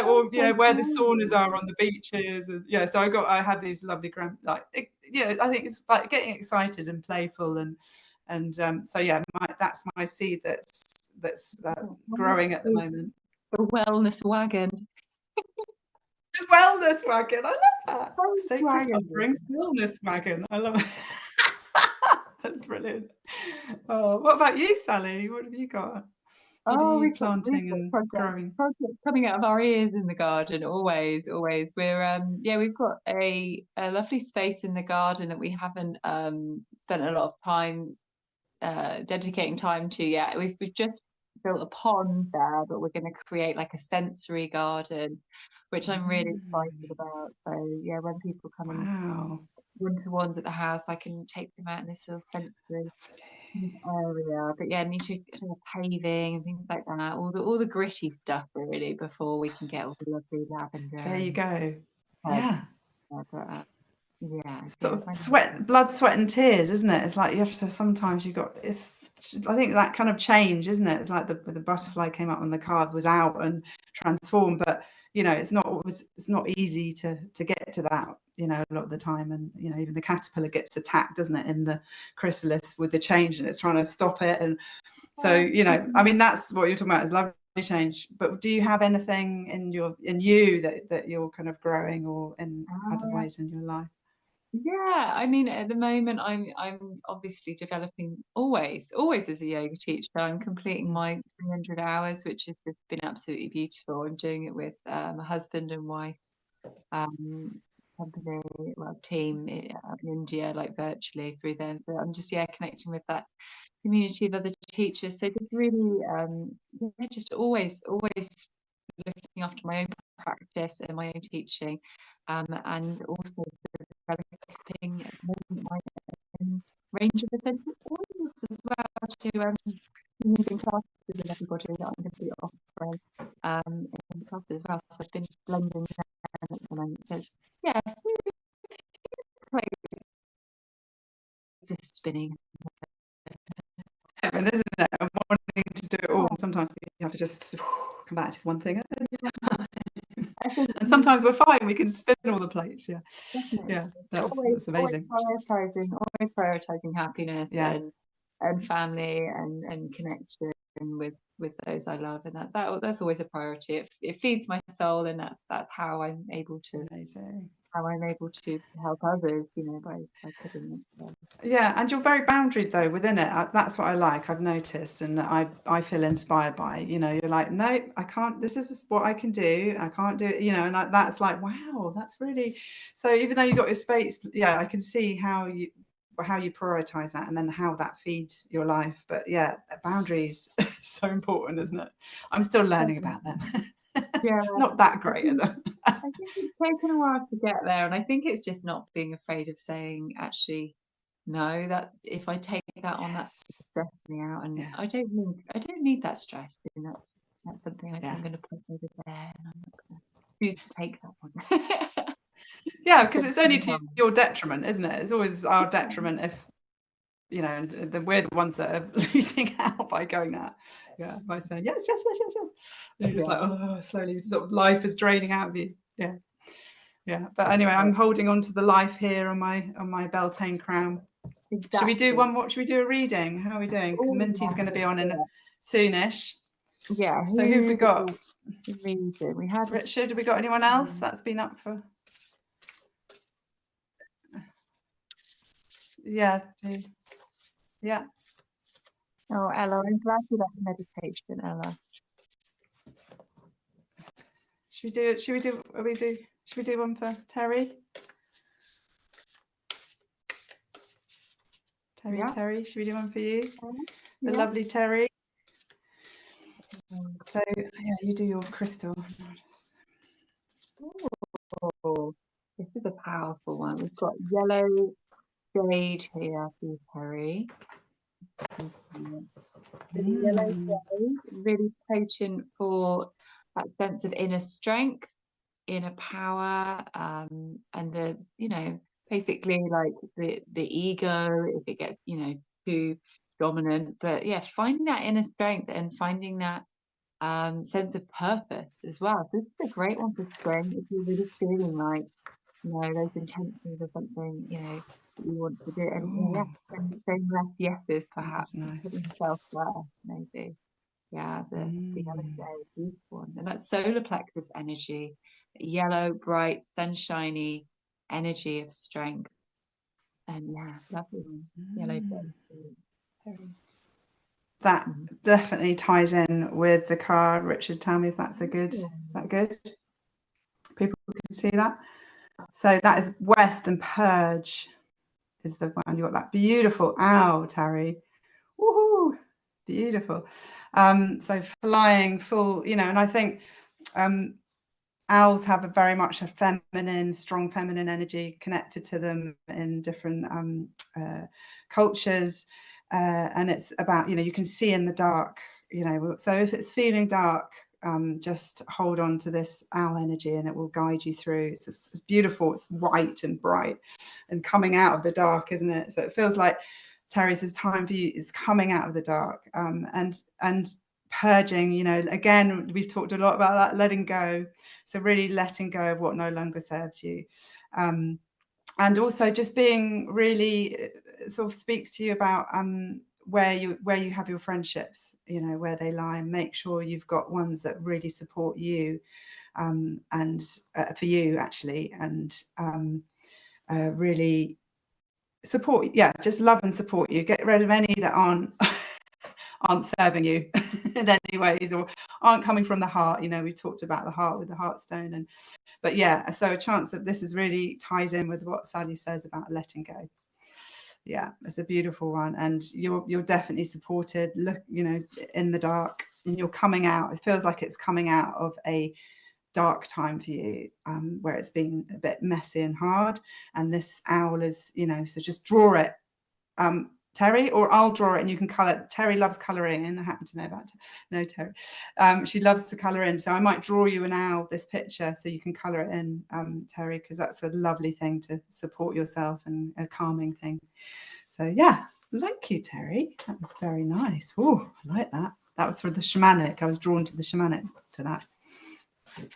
S1: Or where the saunas are on the beaches, and so I have these lovely I think it's like getting excited and playful, and so yeah, that's my seed that's growing at the moment.
S2: The wellness wagon.
S1: The Wellness wagon. I love that.
S2: Wellness
S1: Sacred
S2: wagon.
S1: Offerings Wellness wagon. I love it. That's brilliant. Oh, what about you, Sally? What have you got? What are you
S2: We've
S1: planting and growing?
S2: projects coming out of our ears in the garden, always. We're we've got a lovely space in the garden that we haven't spent a lot of time dedicating time to yet. We've just built a pond there, but we're going to create like a sensory garden, which I'm really excited about. So yeah, when people come and one-to-ones at the house, I can take them out in this sort of sensory area. But yeah, need to do paving and things like that. All the gritty stuff really before we can get all the lovely lavender.
S1: There you go. Yeah.
S2: Yeah,
S1: sort of blood, sweat and tears, isn't it? It's like you have to, sometimes I think that kind of change, isn't it? It's like the butterfly came up when the card was out and transformed, but it's not easy to get to that, a lot of the time. And even the caterpillar gets attacked, doesn't it, in the chrysalis with the change, and it's trying to stop it. And so I mean, that's what you're talking about, is lovely change. But do you have anything in you that you're kind of growing, or in other ways in your life?
S2: Yeah, I mean, at the moment, I'm obviously developing always as a yoga teacher. I'm completing my 300 hours, which has just been absolutely beautiful. I'm doing it with a husband and wife company, team in India, like virtually through them. So I'm just connecting with that community of other teachers. So just really just always looking after my own practice and my own teaching, and also developing my own range of essential oils as well, to using classes with everybody that I'm going to be offering in classes as well. So I've been blending them at the moment. So yeah, it's spinning.
S1: And isn't it? And wanting to do it all. Sometimes we have to just come back to one thing at a time. And sometimes we're fine. We can spin all the plates. Yeah, definitely. Yeah, that's amazing.
S2: Always prioritizing happiness and family and connection with those I love, and that's always a priority. It feeds my soul, and that's how I'm able to.
S1: Amazing.
S2: How I'm able to help others, by putting it.
S1: Yeah, and you're very boundaried though within it. That's what I like. I've noticed, and I feel inspired by. You're like, no, I can't. This is what I can do. I can't do it. And that's like, wow, that's really. So even though you've got your space, yeah, I can see how you prioritize that, and then how that feeds your life. But yeah, boundaries so important, isn't it? I'm still learning about them. Yeah, not that great at them.
S2: I think it's taken a while to get there, and I think it's just not being afraid of saying, actually, no, that if I take that on, that's stressing me out, and I don't need that stress. And that's something I'm going to put over there, and I'm not going to choose to take that one.
S1: Yeah, because it's only to your detriment, isn't it? It's always our detriment if and we're the ones that are losing out by going that. Yeah, by saying yes. And you're just like, oh, slowly, sort of life is draining out of you. Yeah. But anyway, I'm holding on to the life here on my Beltane crown. Exactly. Should we do one? What should we do? A reading? How are we doing? Because Minty's going to be on in soonish.
S2: Yeah.
S1: So who've we got?
S2: We had
S1: Richard. Have we got anyone else that's been up for? Yeah. Yeah.
S2: Oh, Ella, I'm glad you like meditation, Ella.
S1: Should we do one for Terry? Terry, should we do one for you? The lovely Terry. So yeah, you do your crystal.
S2: Oh, this is a powerful one. We've got yellow jade here for you, Terry. Yellow jade, really potent for that sense of inner strength, inner power, and the basically like the ego if it gets too dominant. But yeah, finding that inner strength and finding that sense of purpose as well. So this is a great one for spring if you're really feeling like those intentions or something that you want to do, and saying less yeses perhaps, putting self-worth maybe. Yeah, the yellow jade, beautiful one, and that solar plexus energy yellow, bright, sunshiny energy of strength. And yeah, lovely one. Yellow berry.
S1: That definitely ties in with the card. Richard, tell me if that's a good. Is that good? People can see that. So that is West, and Purge is the one. You got that beautiful owl, Terry. Woohoo! Beautiful. So flying full, you know, and I think owls have a very much a feminine, strong feminine energy connected to them in different cultures. And it's about, you know, you can see in the dark, you know, so if it's feeling dark, just hold on to this owl energy and it will guide you through. It's beautiful. It's white and bright and coming out of the dark, isn't it? So it feels like Terry says time for you is coming out of the dark, and purging, you know, again, we've talked a lot about that, letting go. So really letting go of what no longer serves you. And also just being really sort of speaks to you about where you have your friendships, you know, where they lie, and make sure you've got ones that really support you, and for you actually, and really support, just love and support you. Get rid of any that aren't serving you in any ways, or aren't coming from the heart. You know, we talked about the heart with the heartstone, and but yeah, so a chance that this is really ties in with what Sally says about letting go. Yeah, it's a beautiful one, and you're definitely supported. Look, you know, in the dark, and you're coming out. It feels like it's coming out of a dark time for you, where it's been a bit messy and hard. And this owl is, you know, so just draw it, Terry, or I'll draw it and you can colour. Terry loves colouring, and I happen to know about Terry. She loves to colour in, so I might draw you an owl, this picture, so you can colour it in, Terry, because that's a lovely thing to support yourself and a calming thing. So yeah, thank you, Terry. That was very nice. Oh, I like that. That was for the shamanic. I was drawn to the shamanic for that.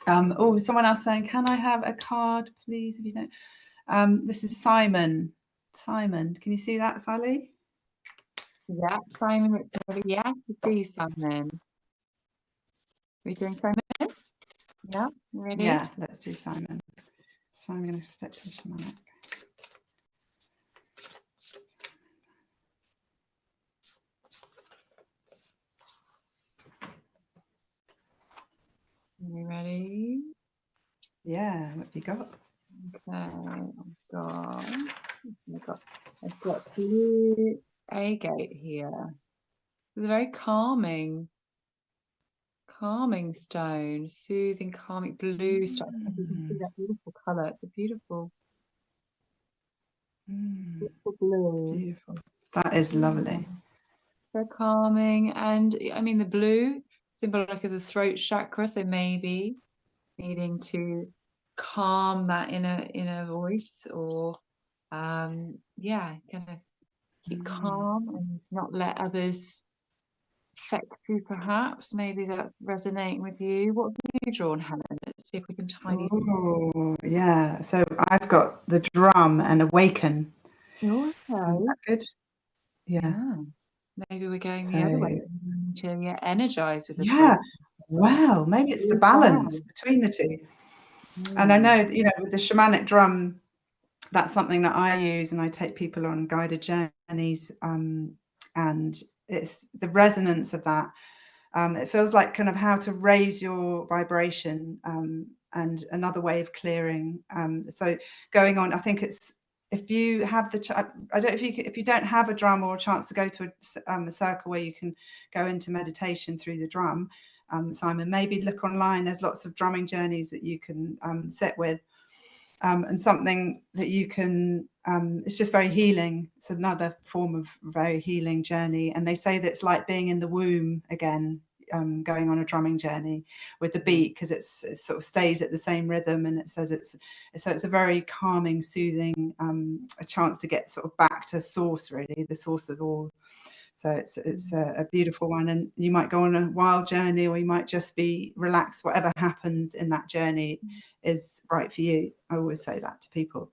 S1: Oh, someone else saying, can I have a card, please, if you don't? This is Simon. Simon, can you see that, Sally?
S2: Yeah, Simon. Yeah, you see Simon. Are we doing Simon? Yeah, ready?
S1: Yeah, let's do Simon. So I'm going to stick to the shamanic.
S2: Are you ready?
S1: Yeah, what have you got?
S2: Okay, I've got blue agate here. It's a very calming stone, soothing, calming blue stone. You can see that beautiful colour. It's a beautiful blue.
S1: Beautiful. That is lovely.
S2: So calming, and I mean the blue, symbolic of the throat chakra. So maybe needing to calm that inner voice, or kind of keep calm and not let others affect you, perhaps. Maybe that's resonating with you. What have you drawn, Helen? Let's see if we can tie these.
S1: Oh, yeah. So I've got the drum and awaken.
S2: Okay.
S1: Is that good? Yeah.
S2: Maybe we're going the other way to get energized with the
S1: Yeah. Wow. Maybe it's the balance between the two. And I know, you know, with the shamanic drum, that's something that I use, and I take people on guided journeys, and it's the resonance of that. It feels like kind of how to raise your vibration, and another way of clearing. So going on, I think it's, if you have the, I don't know if you don't have a drum or a chance to go to a circle where you can go into meditation through the drum, Simon, maybe look online. There's lots of drumming journeys that you can sit with. And something that you can, it's just very healing. It's another form of very healing journey. And they say that it's like being in the womb again, going on a drumming journey with the beat, because it sort of stays at the same rhythm. And it says it's a very calming, soothing, a chance to get sort of back to source, really, the source of all. So it's a beautiful one, and you might go on a wild journey, or you might just be relaxed. Whatever happens in that journey is right for you. I always say that to people.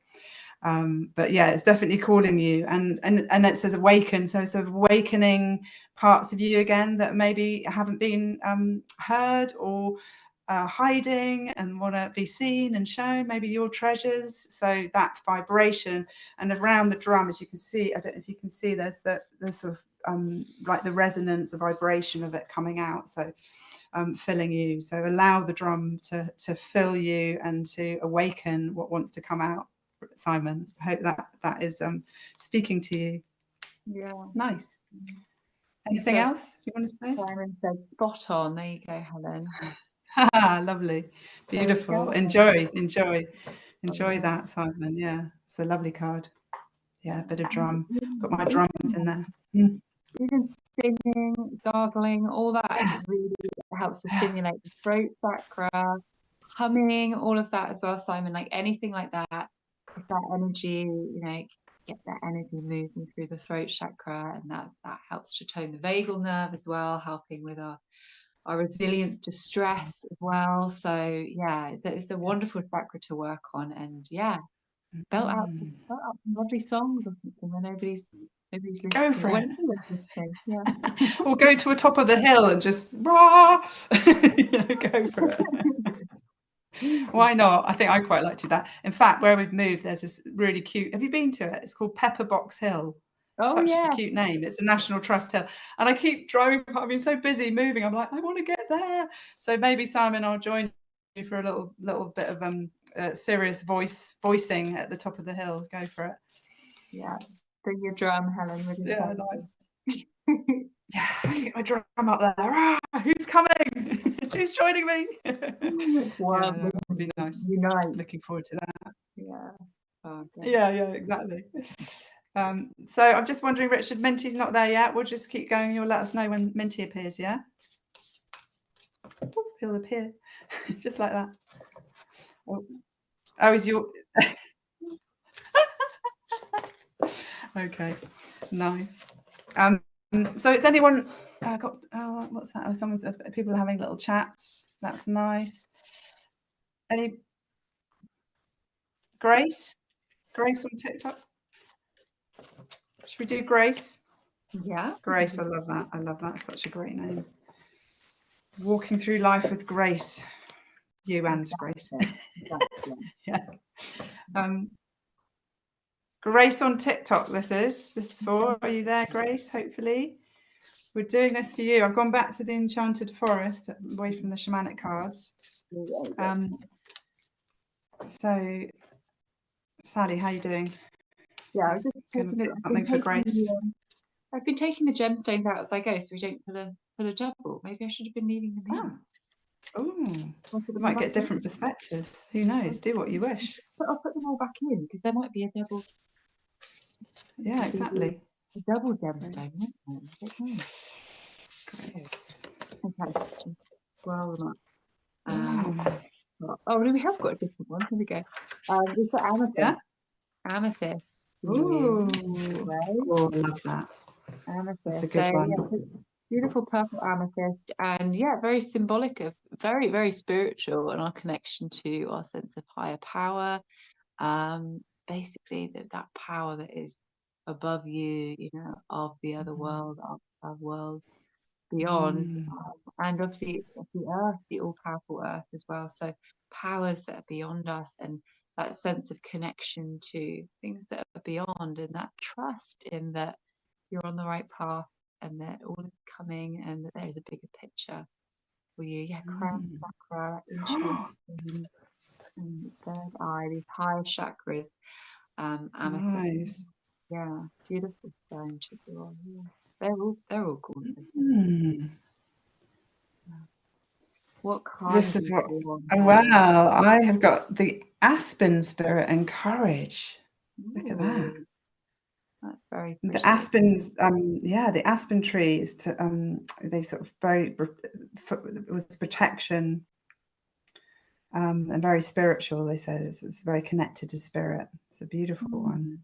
S1: But yeah, it's definitely calling you, and it says awaken. So it's awakening parts of you again that maybe haven't been heard, or hiding and want to be seen and shown, maybe your treasures. So that vibration, and around the drum, as you can see, I don't know if you can see, there's sort of like the resonance, the vibration of it coming out. So filling you. So allow the drum to fill you and to awaken what wants to come out. Simon, I hope that is speaking to you.
S2: Yeah.
S1: Nice. Anything else you want to say?
S2: Simon said spot on. There you go, Helen.
S1: Lovely. Beautiful. Enjoy that, Simon. Yeah, it's a lovely card. Yeah, a bit of drum. Got my drums in there.
S2: Even singing, gargling, all that really helps to stimulate the throat chakra. Humming, all of that as well, Simon. Like anything like that, if that energy, get that energy moving through the throat chakra, and that helps to tone the vagal nerve as well, helping with our resilience to stress as well. So yeah, it's a wonderful chakra to work on, and yeah, belt out some lovely songs or something when nobody's listening.
S1: Go for it.
S2: Yeah.
S1: Or go to the top of the hill and just rah, go for it. Why not? I think I quite like to do that. In fact, where we've moved, there's this really cute. Have you been to it? It's called Pepperbox Hill.
S2: Oh,
S1: Such
S2: yeah.
S1: a cute name. It's a National Trust hill. And I keep driving. I've been so busy moving. I'm like, I want to get there. So maybe, Simon, I'll join you for a little bit of serious voicing at the top of the hill. Go for it.
S2: Yeah. Bring your drum, Helen.
S1: Yeah, nice. Yeah, get my drum up there. Ah, who's coming? Who's joining me?
S2: Wow,
S1: that would be nice.
S2: Unite.
S1: Looking forward to that.
S2: Yeah. Oh,
S1: yeah, exactly. So I'm just wondering, Richard, Minty's not there yet. We'll just keep going. You'll let us know when Minty appears, yeah? He'll appear. Just like that. Oh, is your... Okay, nice. So is anyone got what's that? Oh, people are having little chats. That's nice. Any Grace on TikTok? Should we do Grace?
S2: Yeah,
S1: Grace. I love that. Such a great name. Walking through life with Grace. You and Grace. Yeah. Grace on TikTok. This is for. Are you there, Grace? Hopefully. We're doing this for you. I've gone back to the Enchanted Forest, away from the shamanic cards. So, Sally, how are you doing?
S2: Yeah, I was just
S1: something for Grace.
S2: I've been taking the gemstones out as I go, so we don't pull a double. Maybe I should have been leaving them in.
S1: Oh, you might get different perspectives. Who knows? Do what you wish.
S2: But I'll put them all back in because there might be a double.
S1: Yeah, exactly.
S2: A double gemstone.
S1: Grace.
S2: Okay. Roll them up. Oh, no, we have got a different one. Here we go. We've got amethyst.
S1: Yeah.
S2: Amethyst.
S1: Ooh. Oh, I love that.
S2: Amethyst.
S1: That's a good one.
S2: Yeah, beautiful purple amethyst, and yeah, very symbolic of very, very spiritual and our connection to our sense of higher power. Basically that power that is above you, of the other world, of worlds beyond, and of the earth, the all-powerful earth as well. So powers that are beyond us, and that sense of connection to things that are beyond, and that trust in that you're on the right path and that all is coming and that there's a bigger picture for you. Yeah, crown chakra, intuition, and third eye, these higher chakras. Amethyst. Nice. Yeah, beautiful stone to be on. Yeah. They're all cool. What kind?
S1: This is what. Well, I have got the aspen spirit and courage. Look at that.
S2: That's very pretty.
S1: The aspens, the aspen trees. They sort of it was protection, and very spiritual. They said it's very connected to spirit. It's a beautiful one,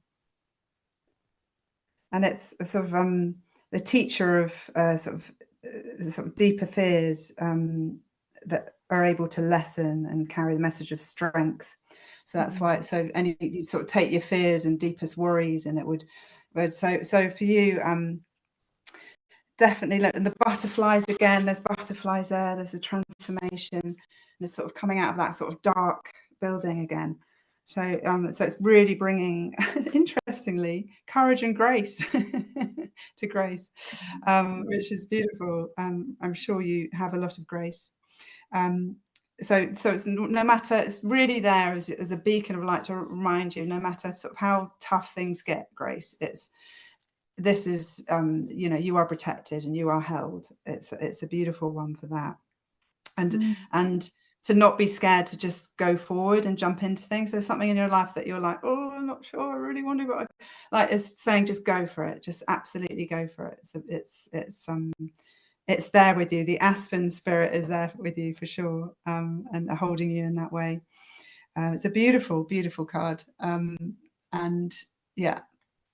S1: and it's a sort of the teacher of sort of deeper fears that are able to lessen and carry the message of strength. So that's why it's so. And you sort of take your fears and deepest worries, and it would. So for you, definitely look, and the butterflies again, there's butterflies there, there's a transformation, and it's sort of coming out of that sort of dark building again. So so it's really bringing, interestingly, courage and grace to Grace, which is beautiful. I'm sure you have a lot of grace. So it's no matter, it's really there as a beacon of light to remind you, no matter sort of how tough things get, Grace, this is, you know, you are protected and you are held. It's a beautiful one for that. And to not be scared to just go forward and jump into things. There's something in your life that you're like, oh, I'm not sure, I really want to, but like it's saying, just go for it, just absolutely go for it. So it's there with you. The Aspen spirit is there with you for sure, and holding you in that way. It's a beautiful, beautiful card. And yeah,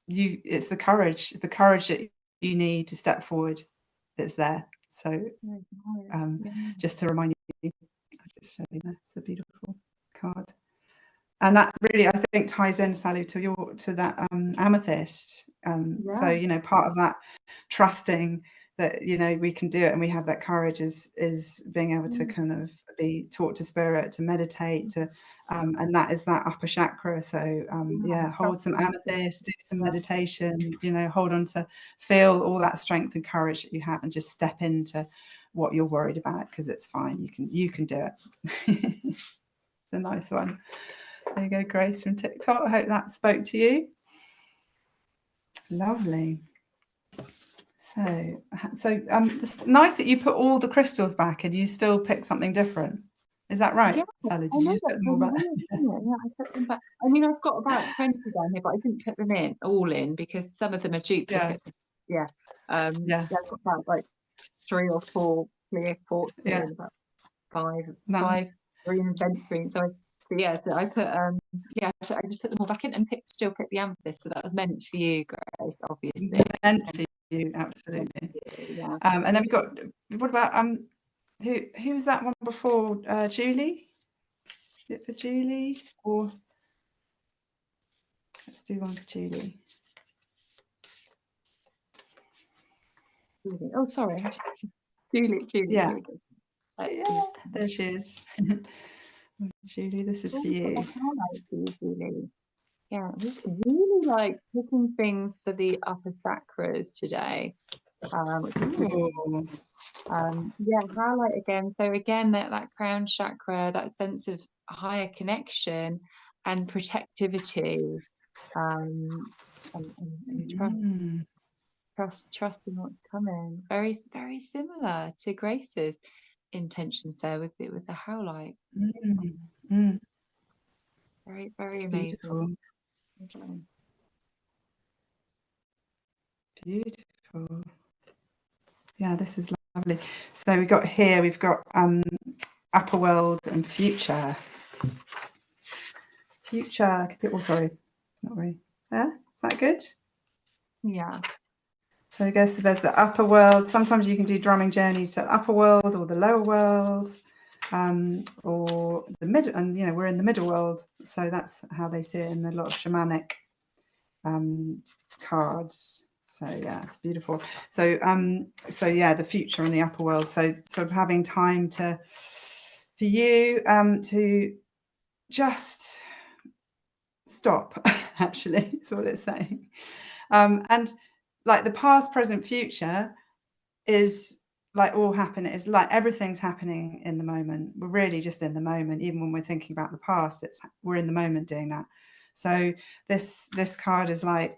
S1: it's the courage that you need to step forward that's there. So just to remind you, I'll just show you that. It's a beautiful card. And that really, I think, ties in, Sally, to that amethyst. So, you know, part of that trusting that, you know, we can do it and we have that courage is being able to kind of be taught to spirit, to meditate, to and that is that upper chakra. So yeah, hold some amethyst, do some meditation, you know, hold on to, feel all that strength and courage that you have, and just step into what you're worried about, because it's fine. You can do it. It's a nice one. There you go, Grace from TikTok. I hope that spoke to you. Lovely. So it's nice that you put all the crystals back and you still pick something different. Is that right, Sally? Did you just put them all back?
S2: Yeah, I put them back. I mean, I've got about 20 down here, but I didn't put them all in because some of them are duplicates. Yeah. I've got about like 3 or 4 clear quartz here, and about 5 green and flint green. So I put I just put them all back in and still picked the amethyst. So that was meant for you, Grace, obviously.
S1: Meant for you, absolutely. Yeah. And then we've got, what about who was that one before? Julie? Is it for Julie? Or let's do one for Julie.
S2: Oh, sorry. Julie.
S1: Yeah. Yeah, there she is. Julie, this is for you.
S2: Julie. Yeah, we really like picking things for the upper chakras today. Highlight again. So again, that crown chakra, that sense of higher connection and protectivity, and trust in what's coming. Very, very similar to Grace's intentions there with the howlite. Very, very amazing.
S1: Beautiful. Yeah, this is lovely. So we've got upper world and future. Oh, sorry, it's not really there. Is that good?
S2: Yeah.
S1: So I guess there's the upper world. Sometimes you can do drumming journeys to the upper world or the lower world, or the middle. And you know, we're in the middle world, so that's how they see it in a lot of shamanic cards. So yeah, it's beautiful. So yeah, the future and the upper world. So sort of having time for you to just stop. Actually, is what it's saying. And like the past, present, future is like all happening. It's like everything's happening in the moment. We're really just in the moment. Even when we're thinking about the past, we're in the moment doing that. So this card is like,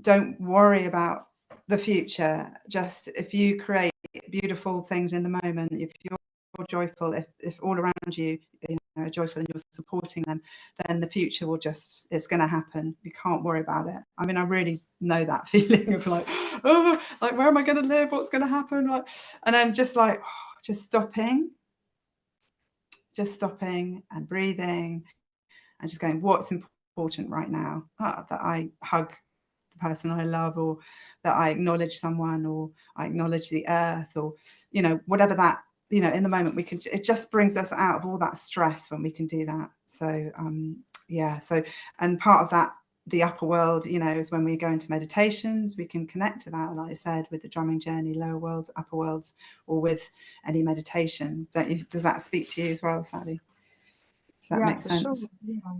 S1: don't worry about the future. Just if you create beautiful things in the moment, if you're joyful, if all around you, are joyful and you're supporting them, then the future will it's going to happen. You can't worry about it. I mean, I really know that feeling of like, oh, like where am I going to live? What's going to happen? Like, and then just stopping and breathing and just going, what's important right now? That I hug the person I love, or that I acknowledge someone, or I acknowledge the earth, or whatever that, in the moment it just brings us out of all that stress when we can do that. So and part of that the upper world, you know, is when we go into meditations, we can connect to that, like I said, with the drumming journey, lower worlds, upper worlds, or with any meditation. Don't you? Does that speak to you as well, Sally? Does that make
S2: For sure.
S1: sense?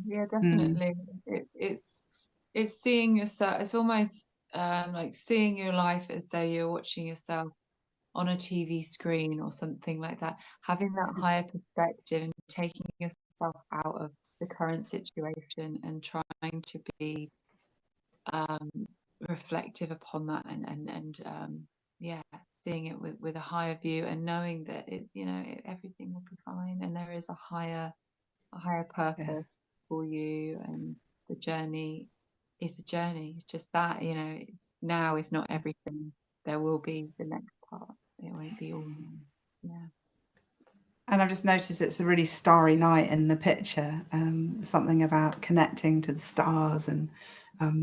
S2: Yeah, definitely. It's seeing yourself. It's almost like seeing your life as though you're watching yourself on a TV screen or something like that. Having that higher perspective and taking yourself out of the current situation and trying to be reflective upon that, and yeah, seeing it with a higher view, and knowing that it's, you know, everything will be fine, and there is a higher purpose for you, and the journey is a journey. It's just that, you know, now is not everything. There will be the next part. It won't be all. Yeah.
S1: And I've just noticed it's a really starry night in the picture. Something about connecting to the stars, and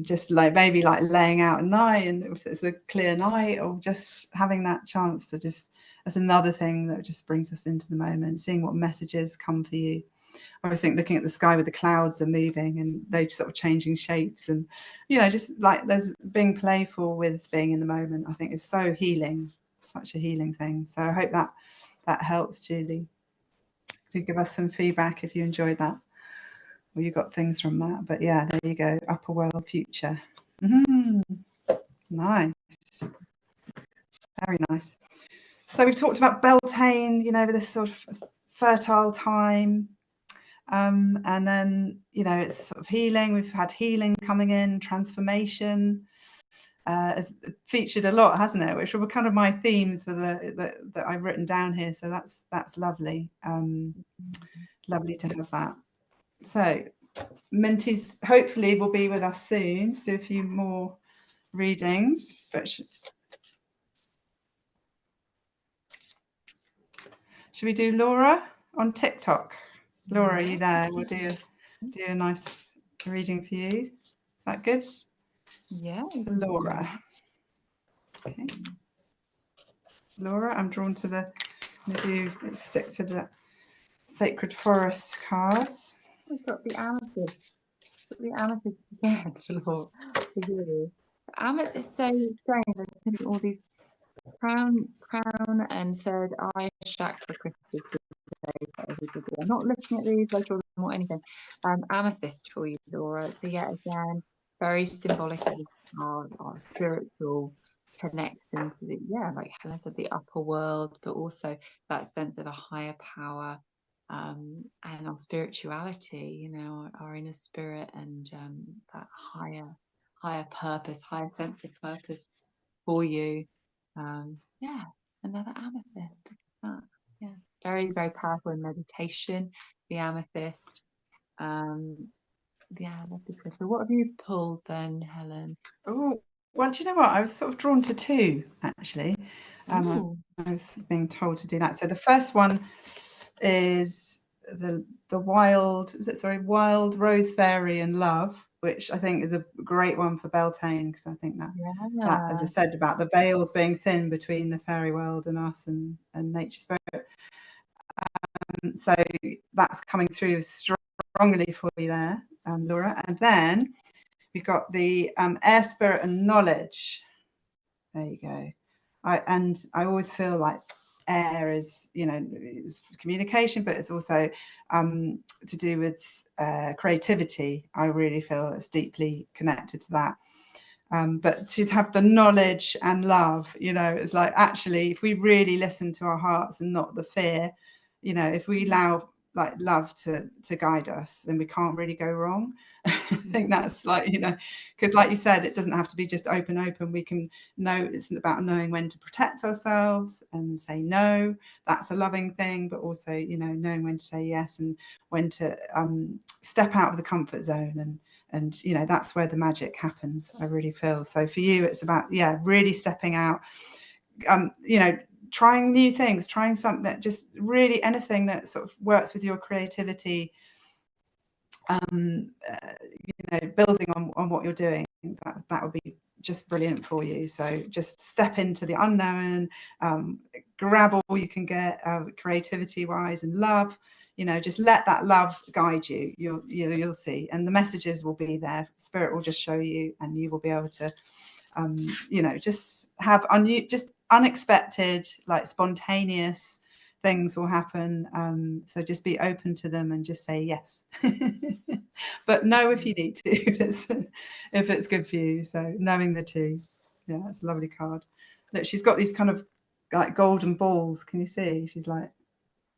S1: just like maybe like laying out at night, and if it's a clear night, or just having that chance to just, that's another thing that just brings us into the moment, seeing what messages come for you. I always think looking at the sky with the clouds are moving and they sort of changing shapes, and, you know, just like there's being playful with being in the moment, I think is so healing, such a healing thing. So I hope that helps, Julie. Do give us some feedback if you enjoyed that, or you got things from that. But yeah, there you go, upper world future. Nice, very nice. So we've talked about Beltane, you know, this sort of fertile time, and then, you know, it's sort of healing. We've had healing coming in, transformation has featured a lot, hasn't it? Which were kind of my themes for the that I've written down here. So that's lovely. Lovely to have that. So Minty's hopefully will be with us soon to do a few more readings. But should we do Laura on TikTok? Laura, are you there? We'll do a nice reading for you. Is that good?
S2: Yeah.
S1: Laura. Okay. Laura, I'm drawn to the, let's stick to the Sacred Forest cards.
S2: We've got the amethyst. The amethyst again, Laura. Amethyst, it's so strange. I'm putting all these crown and third eye chakra crystals today for everybody. I'm not looking at these, like, or anything. Amethyst for you, Laura. So yeah, again, very symbolic of our spiritual connection to the, like Helen said, the upper world, but also that sense of a higher power, and our spirituality, you know, our inner spirit, and that higher purpose, higher sense of purpose for you. Another amethyst. Look at that. Yeah, very, very powerful in meditation, the amethyst. Lovely crystal. What have you pulled then, Helen?
S1: Oh, well, do you know what? I was sort of drawn to two, actually. I was being told to do that. So the first one is the wild rose fairy and love, which I think is a great one for Beltane, because I think that, as I said, about the veils being thin between the fairy world and us, and nature spirit. So that's coming through strongly for you there, Laura. And then we've got the air spirit and knowledge. There you go. I always feel like air is, you know, it's communication, but it's also to do with creativity. I really feel it's deeply connected to that. But to have the knowledge and love, you know, it's like, actually, if we really listen to our hearts and not the fear, you know, if we allow like love to guide us, then we can't really go wrong. I think that's like, you know, because like you said, it doesn't have to be just open. We can know, it's about knowing when to protect ourselves and say no. That's a loving thing, but also, you know, knowing when to say yes, and when to step out of the comfort zone, and you know, that's where the magic happens, I really feel. So for you, it's about, really stepping out, you know, trying new things, trying something that just really, anything that sort of works with your creativity, you know, building on what you're doing, that would be just brilliant for you. So just step into the unknown, grab all you can get, creativity wise, and love, you know, just let that love guide you. You'll see, and the messages will be there. Spirit will just show you, and you will be able to, you know, just have just unexpected, like spontaneous things will happen. So just be open to them and just say yes. But know if you need to, if it's good for you. So knowing the two. Yeah, it's a lovely card. Look, she's got these kind of like golden balls. Can you see? She's like,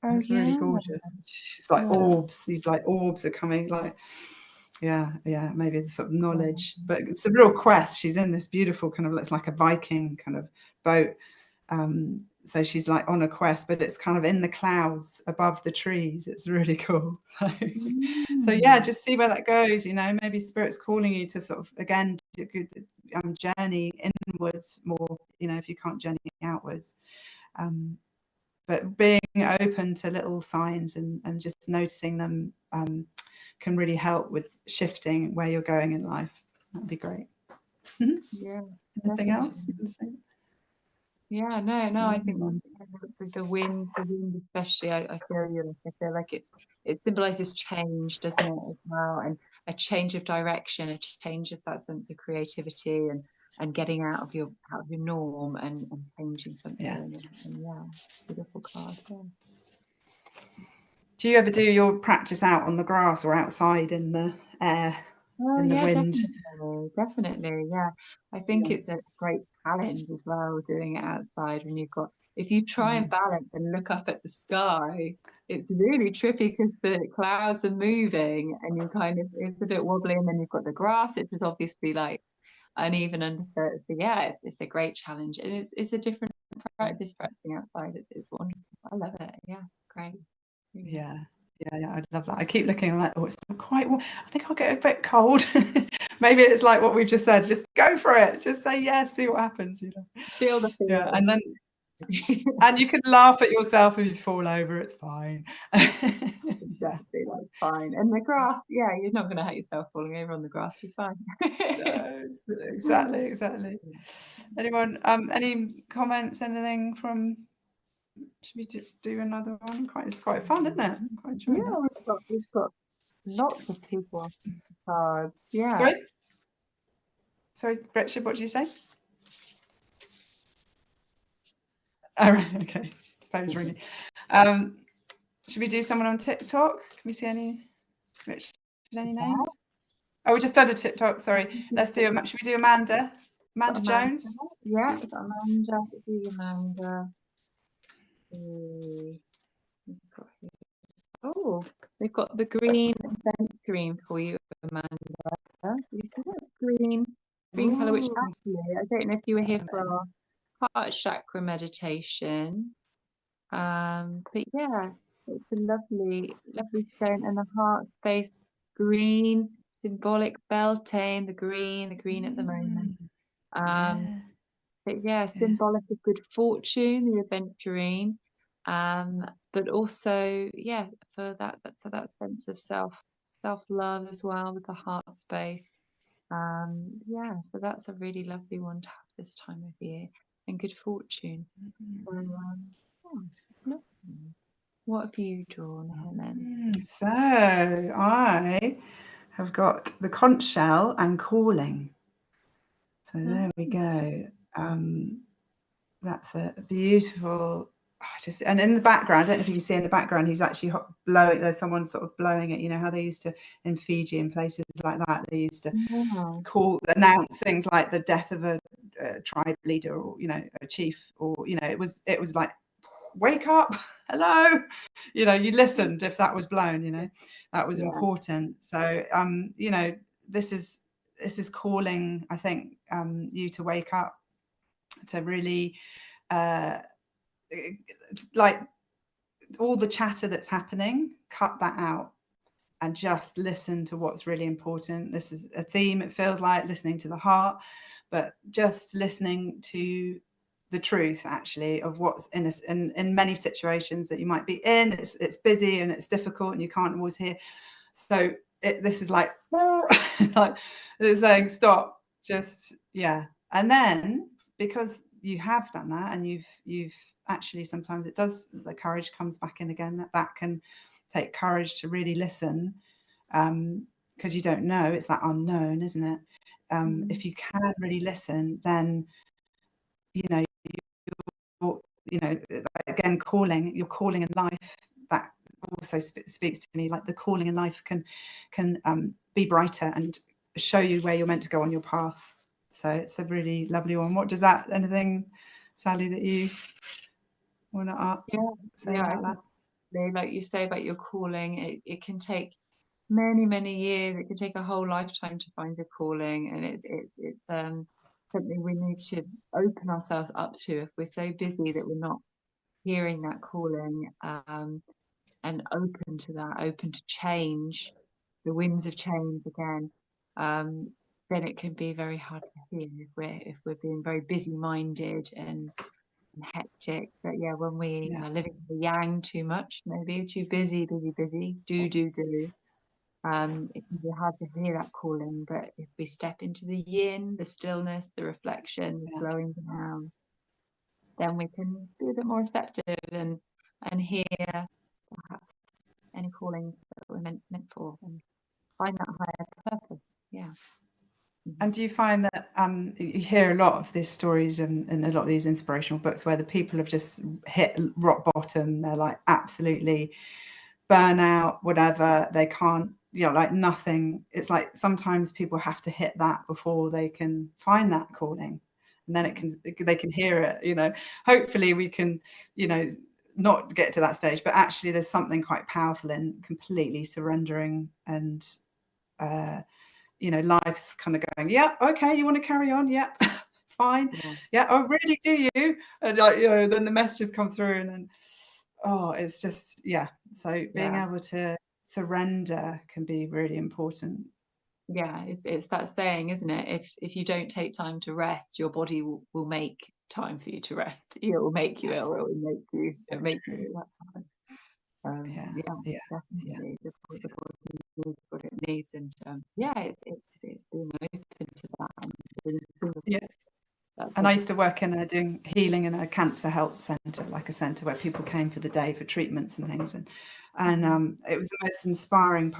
S1: it's really gorgeous. She's like orbs. These like orbs are coming, like, yeah, maybe the sort of knowledge. But it's a real quest. She's in this beautiful kind of, looks like a Viking kind of boat. So she's like on a quest, but it's kind of in the clouds above the trees. It's really cool. So yeah, just see where that goes. You know, maybe Spirit's calling you to sort of, again, journey inwards more, you know, if you can't journey outwards. But being open to little signs and just noticing them can really help with shifting where you're going in life. That'd be great.
S2: Yeah.
S1: Anything else you can say?
S2: Yeah, no, I think the wind especially, I feel you. I feel like it symbolizes change, doesn't it, as well, and a change of direction, a change of that sense of creativity and getting out of your norm and changing something.
S1: Yeah.
S2: And yeah, beautiful card. Yeah.
S1: Do you ever do your practice out on the grass or outside in the air?
S2: Oh,
S1: in the wind?
S2: Definitely. Yeah. I think it's a great challenge as well, doing it outside when if you try and balance and look up at the sky, it's really trippy because the clouds are moving and it's a bit wobbly, and then you've got the grass, which is obviously like uneven underfoot. So yeah, it's a great challenge, and it's a different practice practicing outside. It's wonderful. I love it. Yeah, great.
S1: Yeah, I love that. I keep looking, I'm like, oh, it's not quite warm. I think I'll get a bit cold. Maybe it's like what we've just said, just go for it. Just say yes, see what happens, you know.
S2: Feel the feeling.
S1: Yeah, and then and you can laugh at yourself if you fall over, it's fine.
S2: Exactly, that's fine. And the grass, yeah, you're not going to hurt yourself falling over on the grass, you're fine.
S1: No, exactly. Anyone, any comments, anything from, should we do another one? It's quite fun, isn't it? Quite enjoying that.
S2: We've got lots of people asking for cards. Yeah.
S1: Sorry, Richard, what did you say? Oh, right, okay. Phone's ringing. Should we do someone on TikTok? Can we see any names? Oh, we just did a TikTok. Sorry. Let's do. Should we do Amanda? Amanda Jones.
S2: Yeah, Amanda. See. Oh, we've got the green event green for you, Amanda. You see that green colour, which actually, I don't know if you were here for our heart chakra meditation. But yeah, it's a lovely stone, and the heart space green, symbolic Beltane, the green at the moment. But yeah, symbolic of good fortune, the aventurine, but also for that sense of self-love as well with the heart space. So that's a really lovely one to have this time of year, and good fortune. What have you drawn, Helen?
S1: So I have got the conch shell and calling. So there we go. That's a beautiful, and in the background, I don't know if you can see in the background, he's actually blowing, there's someone sort of blowing it, you know how they used to in Fiji and places like that, they used to announce things like the death of a tribe leader, or, you know, a chief, or, you know, it was like, wake up, hello, you know, you listened if that was blown, you know, that was important. So you know, this is calling, I think, you to wake up, to really like all the chatter that's happening, cut that out and just listen to what's really important. This is a theme, it feels like, listening to the heart, but just listening to the truth, actually, of what's in us in many situations that you might be in. It's busy and it's difficult and you can't always hear. So this is like, like it's saying, stop, just, and then, because you have done that, and you've actually, sometimes it does, the courage comes back in again, that can take courage to really listen, because you don't know, it's that unknown, isn't it? If you can really listen, then again, your calling in life, that also speaks to me, like the calling in life can be brighter and show you where you're meant to go on your path. So it's a really lovely one. What does that, anything, Sally, that you want to say about that?
S2: Like you say about your calling, it can take many years. It can take a whole lifetime to find your calling, and it's something we need to open ourselves up to if we're so busy that we're not hearing that calling, and open to that, open to change, the winds of change again. Then it can be very hard to hear if we're being very busy minded and hectic. But yeah, when we are living the yang too much, maybe too busy, do, it can be hard to hear that calling. But if we step into the yin, the stillness, the reflection, the slowing down, then we can be a bit more receptive and hear perhaps any calling that we're meant for, and find that higher purpose. Yeah.
S1: And do you find that you hear a lot of these stories and a lot of these inspirational books where the people have just hit rock bottom? They're like absolutely burnout, whatever. They can't, like nothing. It's like sometimes people have to hit that before they can find that calling, and then they can hear it. Hopefully we can, not get to that stage, but actually there's something quite powerful in completely surrendering and life's kind of going, yeah, okay, you want to carry on, yeah, fine, yeah, oh really, do you? And then the messages come through, and then it's just, so being able to surrender can be really important.
S2: It's that saying, isn't it? If you don't take time to rest, your body will make time for you to rest. It will make you ill. It will make you that happen. Definitely. The body needs what it needs, and it's being open to that.
S1: And I used to work in doing healing in a cancer help centre, like a centre where people came for the day for treatments and things, and it was the most inspiring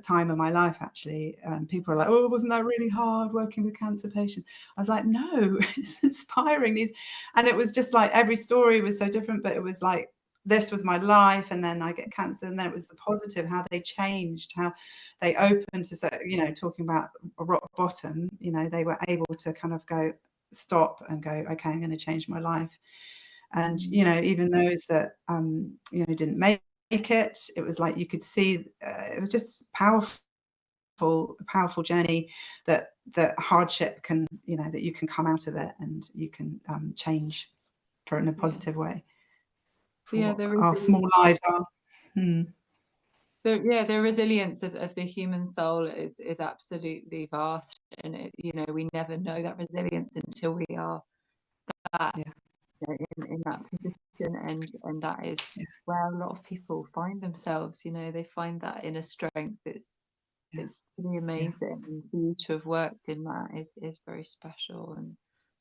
S1: time of my life, actually. People are like, oh, wasn't that really hard working with cancer patients? I was like, no, it's inspiring. And it was just like every story was so different, but it was like, this was my life, and then I get cancer, and then it was the positive, how they changed, how they opened to, talking about a rock bottom, they were able to kind of go, stop and go, okay, I'm going to change my life. And even those that didn't make it, it was like you could see it was just a powerful journey, that hardship can, that you can come out of it and you can change in a positive way. Our small lives are.
S2: The resilience of the human soul is absolutely vast, and we never know that resilience until we are that in that position, and that is where a lot of people find themselves. They find that inner strength. It's pretty amazing, and for you to have worked in that is very special,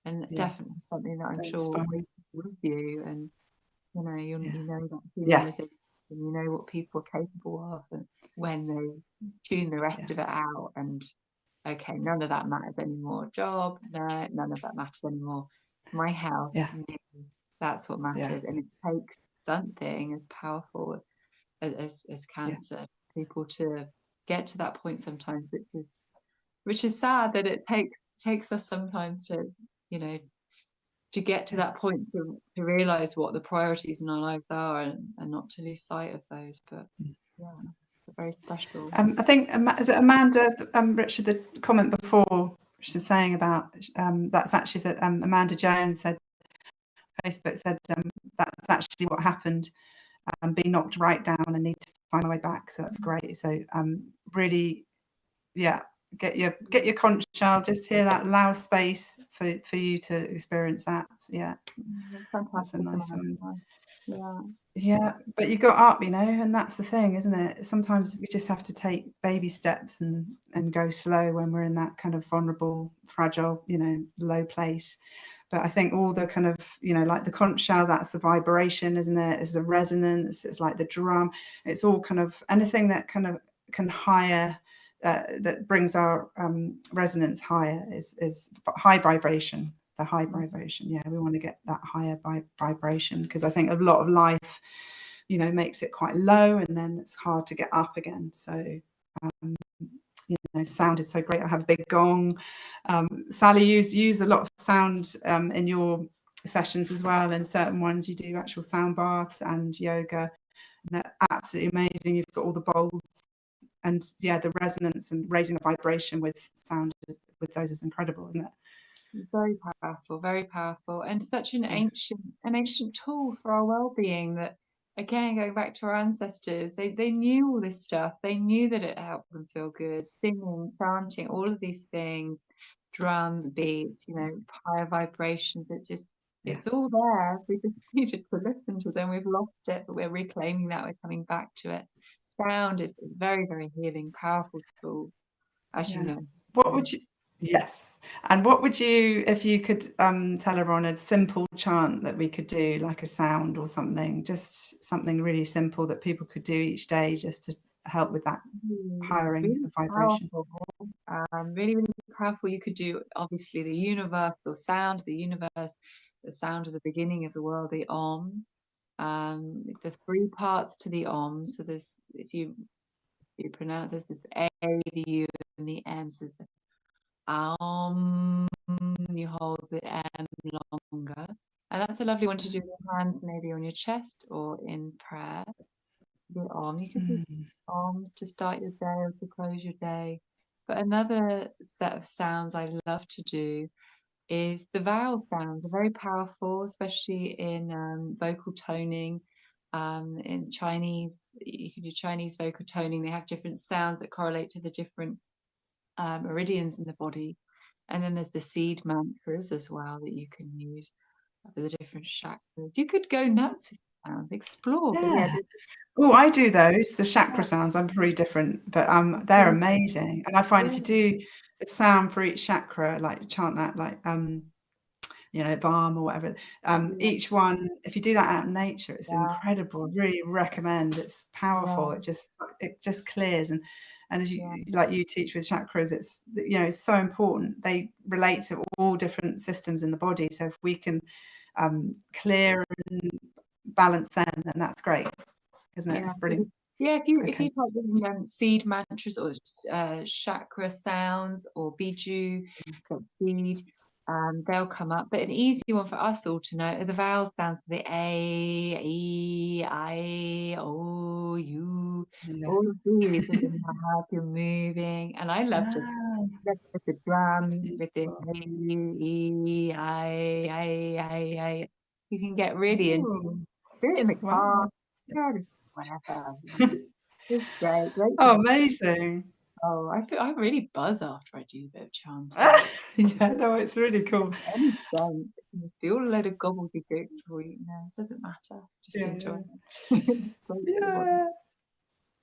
S2: and definitely something that I'm sure with you, and you know that human resilience, and you know what people are capable of, and when they tune the rest of it out, and okay, none of that matters anymore. Job, no, none of that matters anymore. My health, that's what matters, and it takes something as powerful as cancer, people to get to that point sometimes, which is sad that it takes us sometimes to get to that point, to realize what the priorities in our lives are, and not to lose sight of those. But it's very special.
S1: I think, is it Amanda, Richard, the comment before she's saying about that's actually said, Amanda Jones said, Facebook said, that's actually what happened, being knocked right down and need to find my way back. So that's great. So really, get your conch shell, just hear that loud space for you to experience that. Yeah,
S2: Fantastic.
S1: that's a nice one.
S2: Yeah.
S1: Yeah, but you got up, you know, and that's the thing, isn't it? Sometimes we just have to take baby steps and go slow when we're in that kind of vulnerable, fragile, you know, low place. But I think all the kind of, you know, like the conch shell, that's the vibration, isn't it? It's the resonance. It's like the drum. It's all kind of anything that kind of can higher, that brings our resonance higher is high vibration. The high vibration, yeah, we want to get that higher vibration, because I think a lot of life, you know, makes it quite low, and then it's hard to get up again. So you know, sound is so great. I have a big gong. Sally, use a lot of sound in your sessions as well, and certain ones you do actual sound baths and yoga, and they're absolutely amazing. You've got all the bowls, and yeah, the resonance and raising the vibration with sound with those is incredible, isn't it?
S2: Very powerful, and such an ancient tool for our well-being. That, again, going back to our ancestors, they knew all this stuff. They knew that it helped them feel good. Singing, chanting, all of these things, drum beats, you know, higher vibrations. It's all there. We just needed to listen to them. We've lost it, but we're reclaiming that. We're coming back to it. Sound is a very, very healing, powerful tool, as you know.
S1: What would you? Yes. And what would you, if you could tell everyone a simple chant that we could do, like a sound or something, just something really simple that people could do each day just to help with that hiring of vibration?
S2: Really, really powerful. You could do, obviously, the universal sound, the universe, the sound of the beginning of the world, the Om. The three parts to the Om. So there's, if you pronounce this, there's the A, the U, and the M. So there's the and you hold the M longer. And that's a lovely one to do with your hands, maybe on your chest or in prayer. The Om. You could do Oms to start your day or to close your day. But another set of sounds I love to do is the vowel sounds. They're very powerful, especially in vocal toning. In Chinese, you can do Chinese vocal toning. They have different sounds that correlate to the different meridians in the body. And then there's the seed mantras as well that you can use for the different chakras. You could go nuts with sounds, explore. But yeah.
S1: Oh, I do those. The chakra sounds, I'm pretty different, but they're amazing. And I find if you do the sound for each chakra, like chant that, like you know, balm or whatever, each one, if you do that out in nature, it's incredible. I really recommend. It's powerful. It just clears, and as you like you teach with chakras, it's, you know, it's so important. They relate to all different systems in the body. So if we can clear and balance them, then that's great, isn't it? It's brilliant.
S2: Yeah, if you type in seed mantras or chakra sounds or biju, seed, they'll come up. But an easy one for us all to know are the vowel sounds: the A, E, I, O, U. All of these, and in your heart, you're moving. And I love to with the drum, with the A, E, I. You can get really into it in the car. Whatever. It's great.
S1: Oh, amazing.
S2: Oh, I really buzz after I do a bit of chanting.
S1: Yeah, no, it's really cool.
S2: Any sense. You just feel a load of gobbledygook before you know. It doesn't matter. Just enjoy it.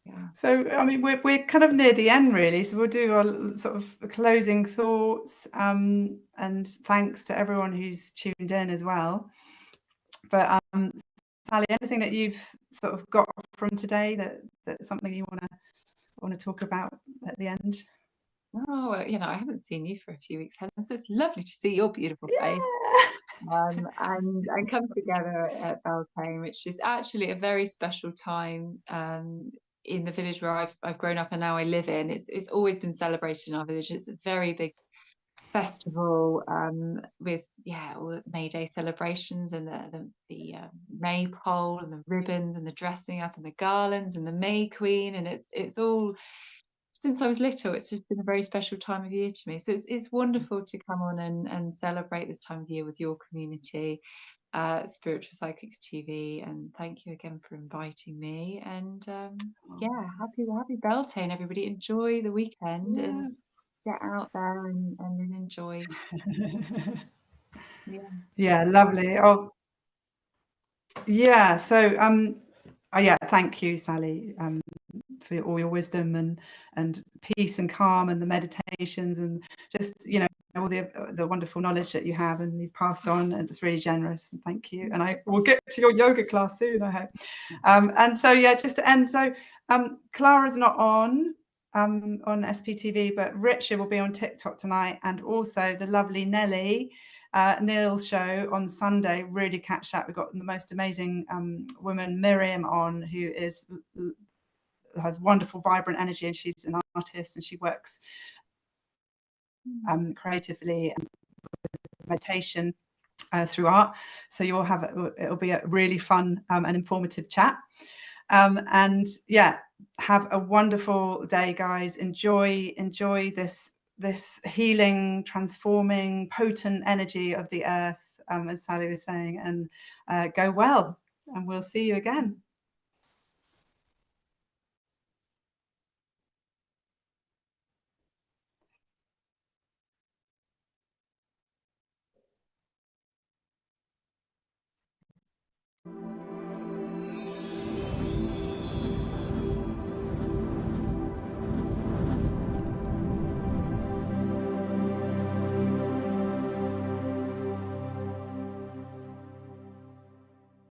S2: Yeah.
S1: So, I mean, we're kind of near the end, really. So we'll do our sort of closing thoughts, and thanks to everyone who's tuned in as well. But Sally, anything that you've sort of got from today that's something you want to talk about at the end?
S2: Oh, well, you know, I haven't seen you for a few weeks, Helen, so it's lovely to see your beautiful face. And come together at Beltane, which is actually a very special time in the village where I've grown up and now I live in. It's always been celebrated in our village. It's a very big festival with all the May Day celebrations and the maypole and the ribbons and the dressing up and the garlands and the May Queen, and it's all, since I was little, it's just been a very special time of year to me. So it's wonderful to come on and celebrate this time of year with your community, Spiritual Psychics TV, and thank you again for inviting me. And happy Beltane, everybody. Enjoy the weekend and get out there and enjoy. Yeah.
S1: Yeah, lovely. Oh, yeah. So, oh, yeah, thank you, Sally, for all your wisdom and peace and calm and the meditations and just, you know, all the wonderful knowledge that you have and you've passed on, and it's really generous. And thank you. And I will get to your yoga class soon, I hope. And so, yeah, just to end, so Clara's not on SPTV, but Richard will be on TikTok tonight, and also the lovely Nelly. Neil's show on Sunday. Really catch that. We've got the most amazing woman, Miriam, on, who has wonderful, vibrant energy, and she's an artist and she works creatively and meditation through art. So it'll be a really fun and informative chat. And yeah, have a wonderful day, guys. Enjoy this healing, transforming, potent energy of the earth, as Sally was saying, and go well. And we'll see you again.